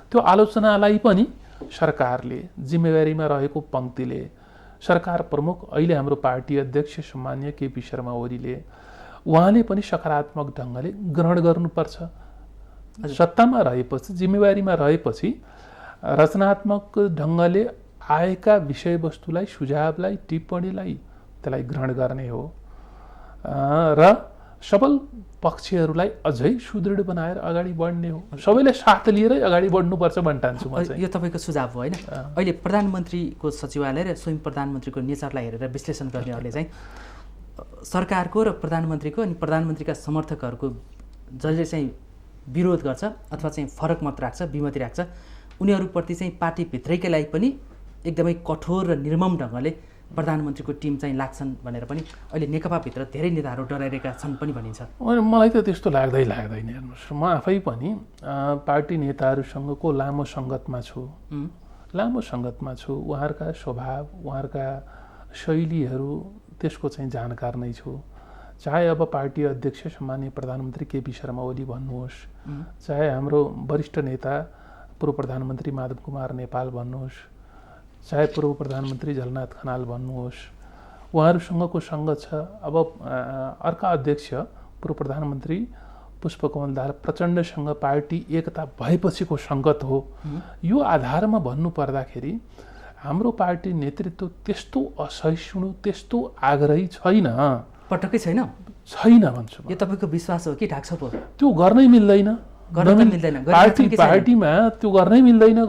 त्यो आलोचनालाई पनि सरकारले, जिम्मेवारीमा रहेको पङ्क्तिले, सरकार प्रमुख अहिले हाम्रो पार्टी अध्यक्ष सम्मान्य केपी शर्मा ओलीले, उहाँले पनि सकारात्मक ढङ्गले ग्रहण गर्नुपर्छ। सत्तामा रहेपछि, जिम्मेवारीमा रहेपछि रचनात्मक ढङ्गले आएका विषयवस्तुलाई, सुझावलाई, टिप्पणीलाई त्यसलाई ग्रहण गर्ने हो र सबल पक्षहरूलाई अझै सुदृढ बनाएर अगाडि बढ्ने हो। सबैले साथ लिएरै अगाडि बढ्नुपर्छ भन्न ठान्छु म चाहिँ। यो तपाईँको सुझाव हो होइन? अहिले प्रधानमन्त्रीको सचिवालय र स्वयं प्रधानमन्त्रीको नेचरलाई हेरेर विश्लेषण गर्नेहरूले चाहिँ सरकारको र प्रधानमन्त्रीको अनि प्रधानमन्त्रीका समर्थकहरूको जसले चाहिँ विरोध गर्छ अथवा चाहिँ फरक मत राख्छ, विमति राख्छ, उनीहरूप्रति चाहिँ पार्टीभित्रैकै पनि एकदमै कठोर र निर्मम ढङ्गले प्रधानमन्त्रीको टिम चाहिँ लाग्छन् भनेर पनि अहिले नेकपाभित्र धेरै नेताहरू डराइरहेका छन् पनि भनिन्छ। मलाई त त्यस्तो लाग्दैन। हेर्नुहोस्, म आफै पनि पार्टी नेताहरूसँगको लामो सङ्गतमा छु। उहाँहरूका स्वभाव, उहाँहरूका शैलीहरू त्यसको चाहिँ जानकार नै छु। चाहे अब पार्टी अध्यक्ष सम्माननीय प्रधानमन्त्री केपी शर्मा ओली भन्नुहोस्, चाहे हाम्रो वरिष्ठ नेता पूर्व प्रधानमन्त्री माधव कुमार नेपाल भन्नुहोस्, चाहे पूर्व प्रधानमन्त्री झलनाथ खनाल भन्नुहोस्, उहाँहरूसँगको सङ्गत छ। अब अर्का अध्यक्ष पूर्व प्रधानमन्त्री पुष्पकमल दाहाल प्रचण्डसँग पार्टी एकता भएपछिको सङ्गत हो। यो आधारमा भन्नुपर्दाखेरि हाम्रो पार्टी नेतृत्व त्यस्तो असहिष्णु, त्यस्तो आग्रही छैन, पटक्कै छैन भन्छु। यो तपाईँको विश्वास हो कि ढाकछोप हो? त्यो गर्नै मिल्दैन। पार्टीमा त्यो गर्नै मिल्दैन।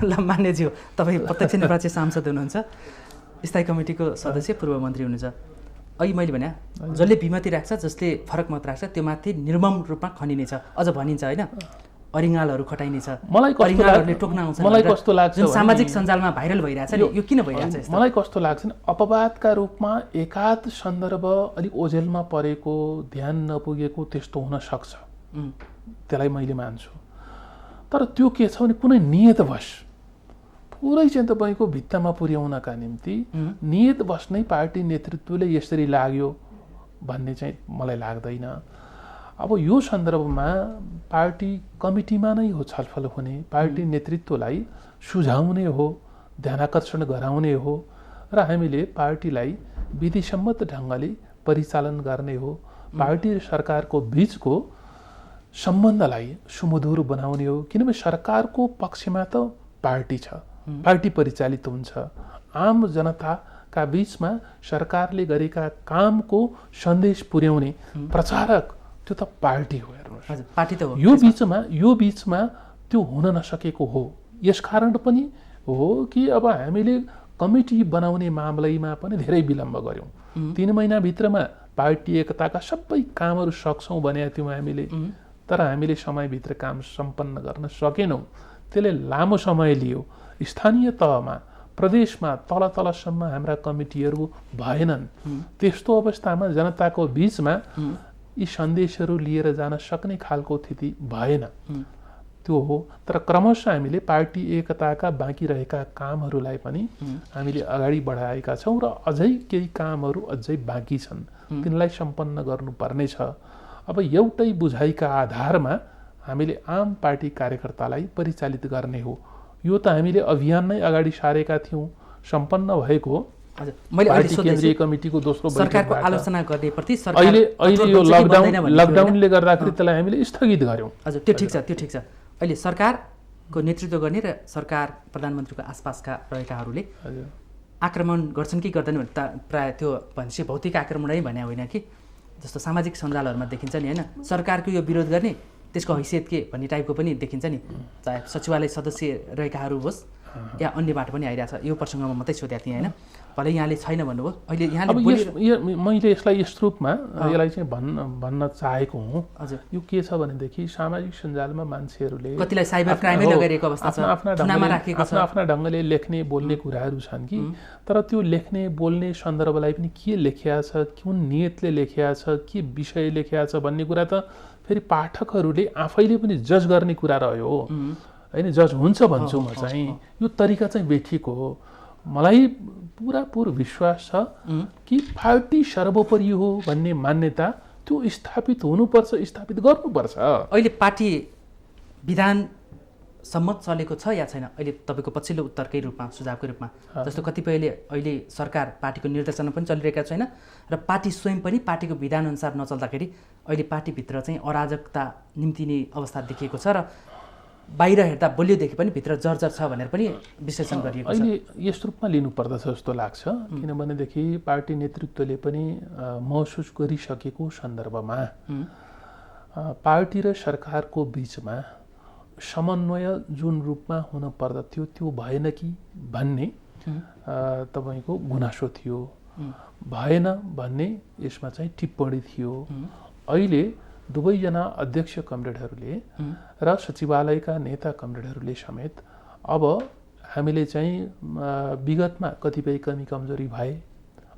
ल मान्यज्यू, तपाईँ प्रत्यक्ष निर्वाचित सांसद हुनुहुन्छ, स्थायी कमिटीको सदस्य, पूर्व मन्त्री हुनुहुन्छ। अहिले मैले भने जसले विमति राख्छ, जसले फरक मत राख्छ, त्यो माथि निर्मम रूपमा खनिनेछ, अझ भनिन्छ होइन, अरिङ्गालहरू खटाइनेछ, अरिङ्गालहरूले टोक्न आउँछ। मलाई कस्तो लाग्छ, जुन सामाजिक सञ्जालमा भाइरल भइरहेछ नि, यो किन भइरहेछ? मलाई कस्तो लाग्छ नि, अपवादका रूपमा एकाध सन्दर्भ अलिक ओझेलमा परेको, ध्यान नपुगेको त्यस्तो हुन सक्छ, त्यसलाई मैले मान्छु। तर त्यो के छ भने कुनै नियतवश पुरै चाहिँ तपाईँको भित्तामा पुर्याउनका निम्ति नियतवश नै पार्टी नेतृत्वले यसरी लाग्यो भन्ने चाहिँ मलाई लाग्दैन। अब यो सन्दर्भमा पार्टी कमिटीमा नै हो छलफल हुने, पार्टी नेतृत्वलाई सुझाउने हो, ध्यानाकर्षण गराउने हो र हामीले पार्टीलाई विधिसम्मत ढङ्गले परिचालन गर्ने हो। पार्टी र सरकारको बिचको सम्बन्धलाई सुमधुर बनाउने हो। किनभने सरकारको पक्षमा त पार्टी छ, पार्टी परिचालित हुन्छ। आम जनताका बिचमा सरकारले गरेका कामको सन्देश पुर्याउने प्रचारक त्यो त पार्टी हो। हेर्नुहोस्, पार्टी त हो। यो बिचमा त्यो हुन नसकेको हो। यसकारण पनि हो कि अब हामीले कमिटी बनाउने मामलामा पनि धेरै विलम्ब गर्यौँ। 3 महिनाभित्रमा पार्टी एकताका सबै कामहरू सक्छौँ भनेका थियौँ हामीले, तर हामीले समयभित्र काम सम्पन्न गर्न सकेनौँ। त्यसले लामो समय लियो। स्थानीय तहमा, प्रदेशमा, तलसम्म हाम्रा कमिटीहरू भएनन्। त्यस्तो अवस्थामा जनताको बिचमा यी सन्देशहरू लिएर जान सक्ने खालको स्थिति भएन। त्यो हो। तर क्रमशः हामीले पार्टी एकताका बाँकी रहेका कामहरूलाई पनि हामीले अगाडि बढाएका छौँ र अझै केही कामहरू अझै बाँकी छन्, तिनलाई सम्पन्न गर्नुपर्नेछ। अब एउटै बुझाइका आधारमा हामीले आम पार्टी कार्यकर्तालाई परिचालित गर्ने हो। यो त हामीले अभियान नै अगाडि सारेका थियौँ, सम्पन्न भएको। मैले केन्द्रीय कमिटीको दोस्रो सरकारको आलोचना गर्ने प्रति अहिले यो लकडाउनले गर्दाखेरि त्यसलाई हामीले स्थगित गर्यौँ। हजुर, त्यो ठिक छ। अहिले सरकारको नेतृत्व गर्ने र सरकार प्रधानमन्त्रीको आसपासका रहेकाहरूले आक्रमण गर्छन् कि गर्दैन भने प्रायः त्यो भनेपछि भौतिक आक्रमणै भने होइन कि, जस्तो सामाजिक सञ्जालहरूमा देखिन्छ नि होइन, सरकारको यो विरोध गर्ने त्यसको हैसियत के भन्ने टाइपको पनि देखिन्छ नि, चाहे सचिवालय सदस्य रहेकाहरू होस् या अन्य बाटो पनि आइरहेछ यो प्रसङ्गमा मात्रै सोधेको थिएँ होइन भले यहाँले छैन भन्नुभयो अहिले यहाँले मैले यसलाई यस रूपमा यसलाई चाहिँ भन्न चाहेको हुँ हजुर यो के छ भनेदेखि सामाजिक सञ्जालमा मान्छेहरूले कतिलाई साइबर क्राइमै लगाइरहेको अवस्था छ आफ्ना ढङ्गले लेख्ने बोल्ने कुराहरू छन् कि तर त्यो लेख्ने बोल्ने सन्दर्भलाई पनि के लेखिया छ कुन नियतले लेखिया छ के विषय लेखिया छ भन्ने कुरा त फेरि पाठकहरूले आफैले पनि जज गर्ने कुरा रह्यो होइन जज हुन्छ भन्छु म चाहिँ यो तरिका चाहिँ बेठिक हो मलाई पुरापुर विश्वास छ कि पार्टी सर्वोपरि हो भन्ने मान्यता त्यो स्थापित हुनुपर्छ स्थापित गर्नुपर्छ अहिले पार्टी विधान सम्मत चलेको छ या छैन अहिले तपाईँको पछिल्लो उत्तरकै रूपमा सुझावकै रूपमा जस्तो कतिपयले अहिले सरकार पार्टीको निर्देशनमा पनि चलिरहेका छैन र पार्टी स्वयं पनि पार्टीको विधानअनुसार नचल्दाखेरि अहिले पार्टीभित्र चाहिँ अराजकता निम्तिने अवस्था देखिएको छ र बाहिर हेर्दा बलियो देखे पनि भित्र जर्जर छ भनेर पनि विश्लेषण गरिएको छ अहिले यस रूपमा लिनुपर्दछ जस्तो लाग्छ किनभनेदेखि पार्टी नेतृत्वले पनि महसुस गरिसकेको सन्दर्भमा पार्टी र सरकारको बीचमा समन्वय जुन रूपमा हुन पर्दथ्यो त्यो भएन कि भन्ने तपाईँको गुनासो थियो भएन भन्ने यसमा चाहिँ टिप्पणी थियो अहिले दुवैजना अध्यक्ष कमरेडहरूले र सचिवालयका नेता कमरेडहरूले समेत अब हामीले चाहिँ विगतमा कतिपय कमी कमजोरी भए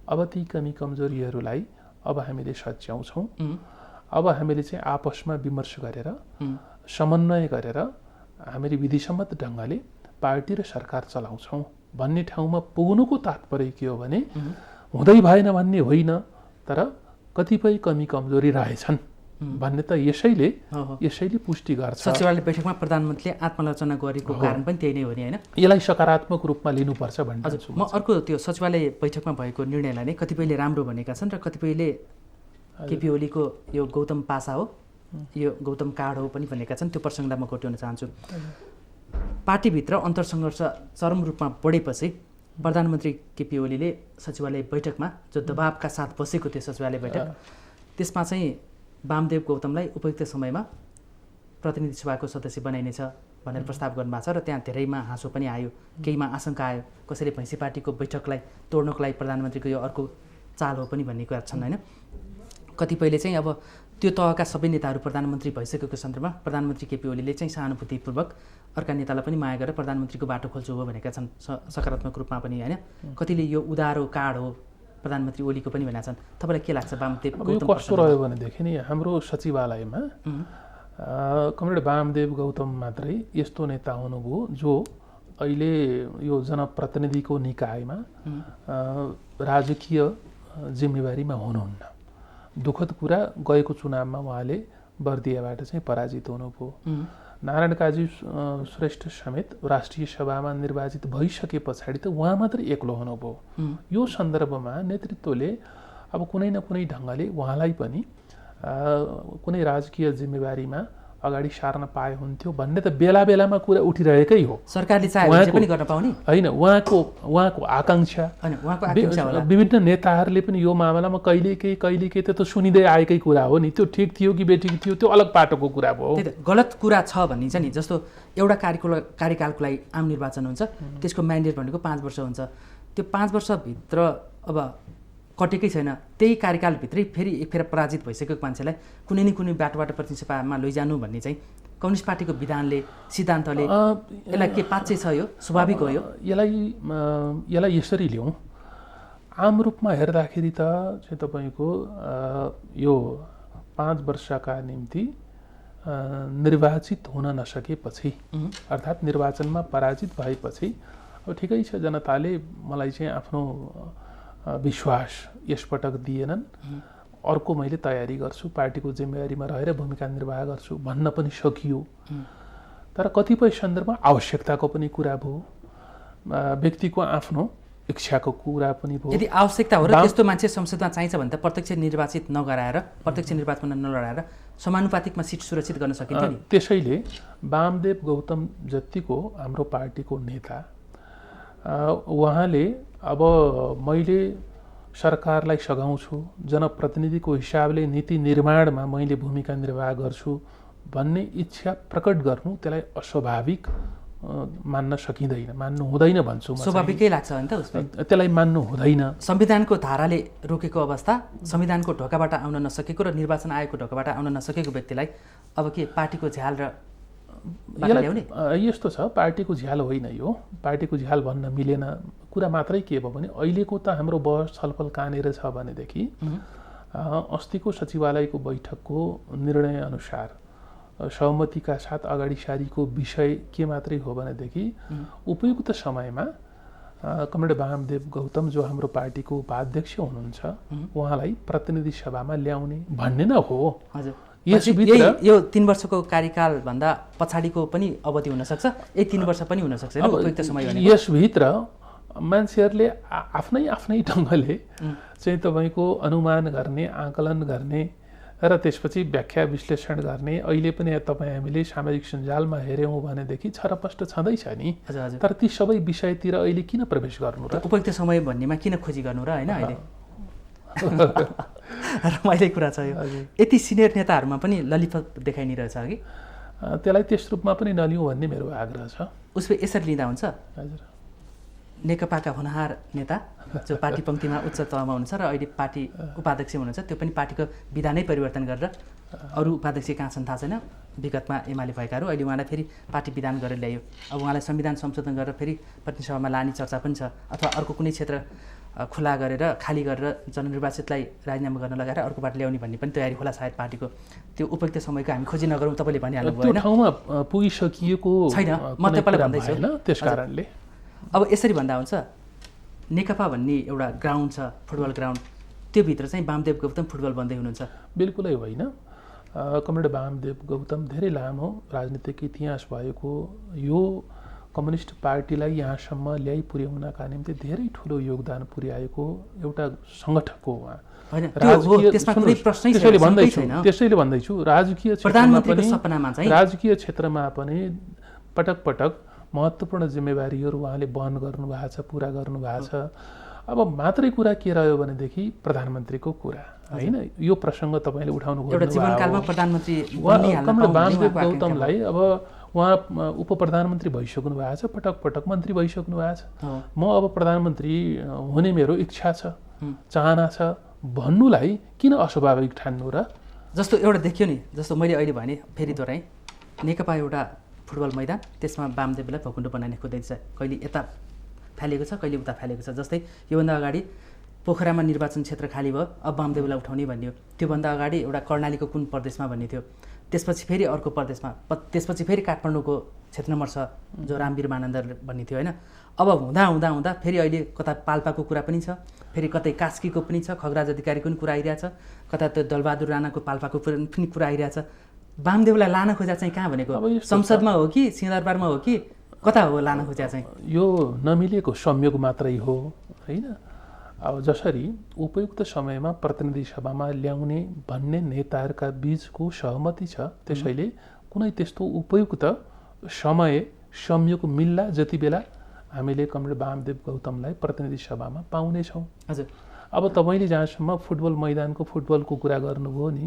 अब ती कमी कमजोरीहरूलाई अब हामीले सच्याउँछौँ अब हामीले चाहिँ आपसमा विमर्श गरेर समन्वय गरेर हामीले विधिसम्मत ढङ्गले पार्टी र सरकार चलाउँछौँ भन्ने ठाउँमा पुग्नुको तात्पर्य के हो भने हुँदै भएन भन्ने होइन तर कतिपय कमी कमजोरी रहेछन् भन्ने त यसैले पुष्टि गर्छ सचिवालय बैठकमा प्रधानमन्त्रीले आत्मालोचना गरेको कारण पनि त्यही नै हो नि होइन यसलाई सकारात्मक रूपमा लिनुपर्छ भन्ने हजुर म अर्को त्यो सचिवालय बैठकमा भएको निर्णयलाई नै कतिपयले राम्रो भनेका छन् र कतिपयले केपी ओलीको यो गौतम पासा हो यो गौतम कार्ड हो पनि भनेका छन् त्यो प्रसङ्गलाई म कोट्याउन चाहन्छु पार्टीभित्र अन्तरसङ्घर्ष चरम रूपमा बढेपछि प्रधानमन्त्री केपी ओलीले सचिवालय बैठकमा जो दबावका साथ बसेको थियो सचिवालय बैठक त्यसमा चाहिँ वामदेव गौतमलाई उपयुक्त समयमा प्रतिनिधि सभाको सदस्य बनाइनेछ भनेर प्रस्ताव गर्नुभएको छ र त्यहाँ धेरैमा हाँसो पनि आयो केहीमा आशंका आयो कसैले भैँसी पार्टीको बैठकलाई तोड्नको लागि प्रधानमन्त्रीको यो अर्को चाल हो पनि भन्ने कुरा छन् होइन कतिपयले चाहिँ अब त्यो तहका सबै नेताहरू प्रधानमन्त्री भइसकेको सन्दर्भमा प्रधानमन्त्री केपी ओलीले चाहिँ सहानुभूतिपूर्वक अर्का नेतालाई पनि माया गरेर प्रधानमन्त्रीको बाटो खोल्छु हो भनेका छन् सकारात्मक रूपमा पनि होइन कतिले यो उदारो कार्ड हो प्रधानमन्त्री ओलीको पनि भनेका छन् तपाईँलाई के लाग्छ वामदेव गौतम कस्तो रह्यो भनेदेखि नि हाम्रो सचिवालयमा कमरेड वामदेव गौतम मात्रै यस्तो नेता हुनुभयो जो अहिले यो जनप्रतिनिधिको निकायमा राजकीय जिम्मेवारीमा हुनुहुन्न दुःखद कुरा गएको चुनावमा उहाँले बर्दियाबाट चाहिँ पराजित हुनुभयो नारायण काजी श्रेष्ठ समेत राष्ट्रिय सभामा निर्वाचित भइसके पछाडि त उहाँ मात्रै एक्लो हुनुभयो यो सन्दर्भमा नेतृत्वले अब कुनै न कुनै ढङ्गले उहाँलाई पनि कुनै राजकीय जिम्मेवारीमा अगाडि सार्न पाए हुन्थ्यो भन्ने त बेला बेलामा कुरा उठिरहेकै हो सरकारले चाहे पनि गर्न पाउने होइन उहाँको आकाङ्क्षा विभिन्न नेताहरूले पनि यो मामलामा कहिले केही त सुनिँदै आएकै कुरा हो नि त्यो ठिक थियो कि बेठिक थियो त्यो अलग पाटोको कुरा हो गलत कुरा छ भनिन्छ नि जस्तो एउटा कार्यकालको लागि आम निर्वाचन हुन्छ त्यसको म्यान्डेट भनेको 5 वर्ष हुन्छ त्यो 5 वर्षभित्र अब कटेकै छैन त्यही कार्यकालभित्रै फेरि एक फेर पराजित भइसकेको मान्छेलाई कुनै न कुनै बाटोबाट प्रतिनिधि सभामा लैजानु भन्ने चाहिँ कम्युनिस्ट पार्टीको विधानले सिद्धान्तले यसलाई के पाच्छै छ यो स्वाभाविक हो यसलाई यसरी ल्याउँ आम रूपमा हेर्दाखेरि त चाहिँ तपाईँको यो 5 वर्षका निम्ति निर्वाचित हुन नसकेपछि अर्थात् निर्वाचनमा पराजित भएपछि अब ठिकै छ जनताले मलाई चाहिँ आफ्नो विश्वास यसपटक दिएनन् अर्को मैले तयारी गर्छु पार्टीको जिम्मेवारीमा रहेर भूमिका निर्वाह गर्छु भन्न पनि सकियो तर कतिपय सन्दर्भमा आवश्यकताको पनि कुरा भयो व्यक्तिको आफ्नो इच्छाको कुरा पनि भयो यदि आवश्यकता हो र त्यस्तो मान्छे संसदमा चाहिन्छ भने त प्रत्यक्ष निर्वाचित नगराएर प्रत्यक्ष निर्वाचनमा नलडाएर समानुपातिकमा सिट सुरक्षित गर्न सकिन्छ नि त्यसैले वामदेव गौतम जतिको हाम्रो पार्टीको नेता उहाँले अब मैले सरकारलाई सघाउँछु जनप्रतिनिधिको हिसाबले नीति निर्माणमा मैले भूमिका निर्वाह गर्छु भन्ने इच्छा प्रकट गर्नु त्यसलाई अस्वाभाविक मान्न सकिँदैन, मान्नु हुँदैन भन्छु म। स्वाभाविकै लाग्छ नि त उसले। त्यसलाई मान्नु हुँदैन। संविधानको धाराले रोकेको अवस्था, संविधानको ढोकाबाट आउन नसकेको र निर्वाचन आयोगको ढोकाबाट आउन नसकेको व्यक्तिलाई अब के पार्टीको झ्याल र ल्याउने? यस्तो छ, पार्टीको झ्याल होइन यो, पार्टीको झ्याल भन्न मिलेन। कुरा मात्रै के भयो भने अहिलेको त हाम्रो बहस छलफल कहाँनिर छ भनेदेखि अस्तिको सचिवालयको बैठकको निर्णय अनुसार सहमतिका साथ अगाडि सारीको विषय के मात्रै हो भनेदेखि उपयुक्त समयमा कमरेड वामदेव गौतम जो हाम्रो पार्टीको उपाध्यक्ष हुनुहुन्छ उहाँलाई प्रतिनिधि सभामा ल्याउने भन्ने न हो। हजुर, यसभित्र यो 3 वर्षको कार्यकाल भन्दा पछाडिको पनि अवधि हुन सक्छ, 3 वर्ष पनि हुन सक्छ। उपयुक्त समय भनेको यसभित्र मान्छेहरूले आफ्नै ढङ्गले चाहिँ तपाईँको अनुमान गर्ने, आकलन गर्ने र त्यसपछि व्याख्या विश्लेषण गर्ने। अहिले पनि तपाईँ हामीले सामाजिक सञ्जालमा हेऱ्यौँ भनेदेखि छरपष्ट छँदैछ नि। तर ती सबै विषयतिर अहिले किन प्रवेश गर्नु र? उपयुक्त समय भन्नेमा किन खोजी गर्नु र होइन अहिले? रमाइलो कुरा छ यो। यति सिनियर नेताहरूमा पनि ललित देखाइने रहेछ कि त्यसलाई त्यस रूपमा पनि नलिउँ भन्ने मेरो आग्रह छ। उसले यसरी लिँदा हुन्छ? हजुर, नेकपाका होनहार नेता जो पार्टी पङ्क्तिमा उच्च तहमा हुनुहुन्छ र अहिले पार्टी उपाध्यक्ष हुनुहुन्छ, त्यो पनि पार्टीको विधानै परिवर्तन गरेर अरू उपाध्यक्ष कहाँ छन् थाहा छैन, विगतमा एमाले भएकाहरू अहिले उहाँलाई फेरि पार्टी विधान गरेर ल्यायो। अब उहाँलाई संविधान संशोधन गरेर फेरि प्रतिनिधि सभामा लाने चर्चा पनि छ, अथवा अर्को कुनै क्षेत्र खुला गरेर खाली गरेर जननिर्वाचितलाई राजीनामा गर्न लगाएर अर्कोबाट ल्याउने भन्ने पनि तयारी होला सायद पार्टीको। त्यो उपयुक्त समयको हामी खोजी नगरौँ तपाईँले भनिहाल्नु भयो त्यो ठाउँमा पुगिसकिएको छैन। म तपाईँलाई भन्दैछु त्यस कारणले अब यसरी भन्दा हुन्छ, नेकपा भन्ने एउटा ग्राउन्ड छ, फुटबल ग्राउन्ड, त्योभित्र चाहिँ वामदेव गौतम फुटबल बन्दै हुनुहुन्छ? बिल्कुलै होइन। कमरेड वामदेव गौतम धेरै लामो राजनीतिक इतिहास भएको, यो कम्युनिस्ट पार्टीलाई यहाँसम्म ल्याइ पुर्याउनका निम्ति धेरै ठुलो योगदान पुर्याएको एउटा सङ्गठक हो उहाँ। त्यसैले भन्दैछु राजकीय क्षेत्रमा पनि पटक पटक महत्त्वपूर्ण जिम्मेवारीहरू उहाँले वहन गर्नुभएको छ, पुरा गर्नुभएको छ। अब मात्रै कुरा के रह्यो भनेदेखि प्रधानमन्त्रीको कुरा होइन, यो प्रसङ्ग तपाईँले उठाउनु भयो। कमरेड वामदेव गौतमलाई अब उहाँ उप प्रधानमन्त्री भइसक्नु भएको छ, पटक पटक मन्त्री भइसक्नु भएको छ। म अब प्रधानमन्त्री हुने मेरो इच्छा छ, चाहना छ भन्नुलाई किन अस्वाभाविक ठान्नु र? जस्तो एउटा देखियो नि, जस्तो मैले अहिले भने फेरि दोहोऱ्याएँ, नेकपा एउटा फुटबल मैदान, त्यसमा वामदेवलाई भकुण्डो बनाउने खोज्दैछ, कहिले यता फालेको छ कहिले उता फालेको छ। जस्तै योभन्दा अगाडि पोखरामा निर्वाचन क्षेत्र खाली भयो, अब वामदेवलाई उठाउने भन्ने हो। त्योभन्दा अगाडि एउटा कर्णालीको कुन प्रदेशमा भन्ने थियो, त्यसपछि फेरि अर्को प्रदेशमा, त्यसपछि फेरि काठमाडौँको क्षेत्र नम्बर 6 जो रामवीर मानन्दर भन्ने थियो होइन। अब हुँदा हुँदा हुँदा फेरि अहिले कता पाल्पाको कुरा पनि छ, फेरि कतै कास्कीको पनि छ, खगराज अधिकारीको पनि कुरा आइरहेछ, कता त्यो दलबहादुर राणाको पाल्पाको पनि कुरा आइरहेछ। वामदेवलाई लान खोजा चाहिँ कहाँ भनेको, संसदमा हो कि सिंहदरबारमा हो कि कता हो लान खोजा चाहिँ? यो नमिलेको संयोग मात्रै हो होइन। अब जसरी उपयुक्त समयमा प्रतिनिधि सभामा ल्याउने भन्ने नेताहरूका बीचको सहमति छ, त्यसैले कुनै त्यस्तो उपयुक्त समय संयोग मिल्ला जति बेला हामीले कमरेड वामदेव गौतमलाई प्रतिनिधि सभामा पाउनेछौँ। हजुर, अब तपाईँले जहाँसम्म फुटबल मैदानको फुटबलको कुरा गर्नुभयो नि,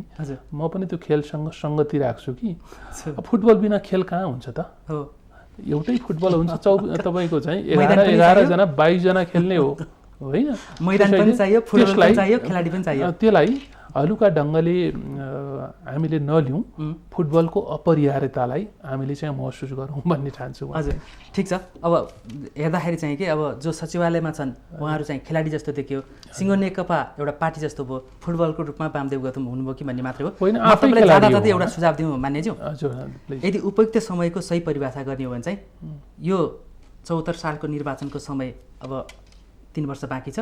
म पनि त्यो खेलसँग सङ्गति राख्छु कि फुटबल बिना खेल कहाँ हुन्छ त? एउटै फुटबल हुन्छ, तपाईँको चाहिँ 11 जना 22 जना खेल्ने हो होइन। मैदान पनि चाहियो, फुटबल पनि चाहियो, खेलाडी पनि चाहियो। त्यसलाई हलुका ढङ्गले हामीले नलिउँ, फुटबलको अपरिहार्यतालाई हामीले चाहिँ महसुस गरौँ भन्ने ठान्छु। हजुर, ठिक छ। अब हेर्दाखेरि चाहिँ के, अब जो सचिवालयमा छन् उहाँहरू चाहिँ खेलाडी जस्तो देखियो, सिङ्गो नेकपा एउटा पार्टी जस्तो भयो, फुटबलको रूपमा वामदेव गौतम हुनुभयो कि भन्ने मात्रै हो। जाँदा एउटा सुझाव दिउँ मान्यज्यू, यदि उपयुक्त समयको सही परिभाषा गर्ने हो भने चाहिँ यो 74 सालको निर्वाचनको समय अब 3 वर्ष बाँकी छ,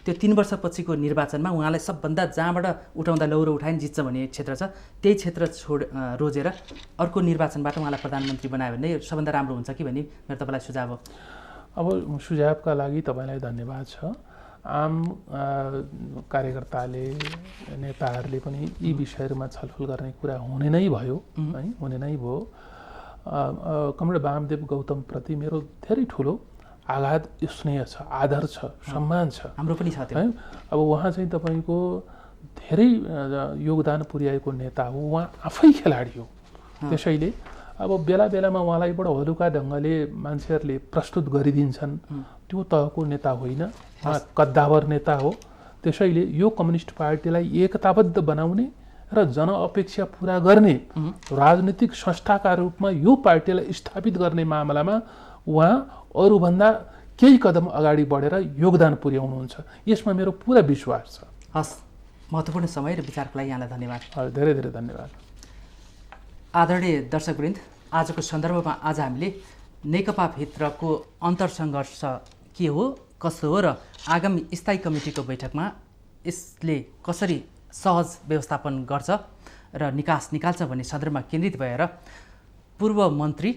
त्यो 3 वर्षपछिको निर्वाचनमा उहाँलाई सबभन्दा जहाँबाट उठाउँदा लौरो उठाइन जित्छ भन्ने क्षेत्र छ, त्यही क्षेत्र रोजेर अर्को निर्वाचनबाट उहाँलाई प्रधानमन्त्री बनायो भने सबभन्दा राम्रो हुन्छ कि भन्ने मेरो तपाईँलाई सुझाव हो। अब सुझावका लागि तपाईँलाई धन्यवाद छ। आम कार्यकर्ताले नेताहरूले पनि यी विषयहरूमा छलफल गर्ने कुरा हुने नै भयो है, हुने नै भयो। कमरेड वामदेव गौतमप्रति मेरो धेरै ठुलो आघात स्नेह छ, आदर छ, सम्मान छ, हाम्रो पनि छ है। अब उहाँ चाहिँ तपाईँको धेरै योगदान पुर्याएको नेता हो, उहाँ आफै खेलाडी हो। त्यसैले अब बेला बेलामा उहाँलाई बडो हलुका ढङ्गले मान्छेहरूले प्रस्तुत गरिदिन्छन्। त्यो तहको नेता होइन, उहाँ कद्दावर नेता हो। त्यसैले यो कम्युनिस्ट पार्टीलाई एकताबद्ध बनाउने र जनअपेक्षा पुरा गर्ने राजनीतिक संस्थाका रूपमा यो पार्टीलाई स्थापित गर्ने मामलामा उहाँ अरूभन्दा केही कदम अगाडि बढेर योगदान पुर्याउनुहुन्छ, यसमा मेरो पुरा विश्वास छ। हस्, महत्त्वपूर्ण समय र विचारको लागि यहाँलाई धन्यवाद। धेरै धेरै धन्यवाद। आदरणीय दर्शकवृन्द, आजको सन्दर्भमा आज हामीले नेकपाभित्रको अन्तरसङ्घर्ष के हो, कस्तो हो र आगामी स्थायी कमिटीको बैठकमा यसले कसरी सहज व्यवस्थापन गर्छ र निकाल्छ भन्ने सन्दर्भमा केन्द्रित भएर पूर्व मन्त्री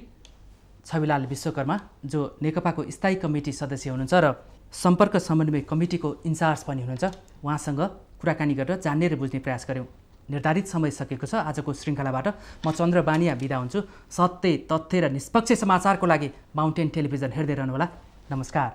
छविलाल विश्वकर्मा जो नेकपाको स्थायी कमिटी सदस्य हुनुहुन्छ र सम्पर्क समन्वय कमिटीको इन्चार्ज पनि हुनुहुन्छ, उहाँसँग कुराकानी गरेर जान्ने र बुझ्ने प्रयास गऱ्यौँ। निर्धारित समय सकेको छ। आजको श्रृङ्खलाबाट म चन्द्र बानिया बिदा हुन्छु। सत्य, तथ्य र निष्पक्ष समाचारको लागि माउन्टेन टेलिभिजन हेर्दै रहनुहोला। नमस्कार।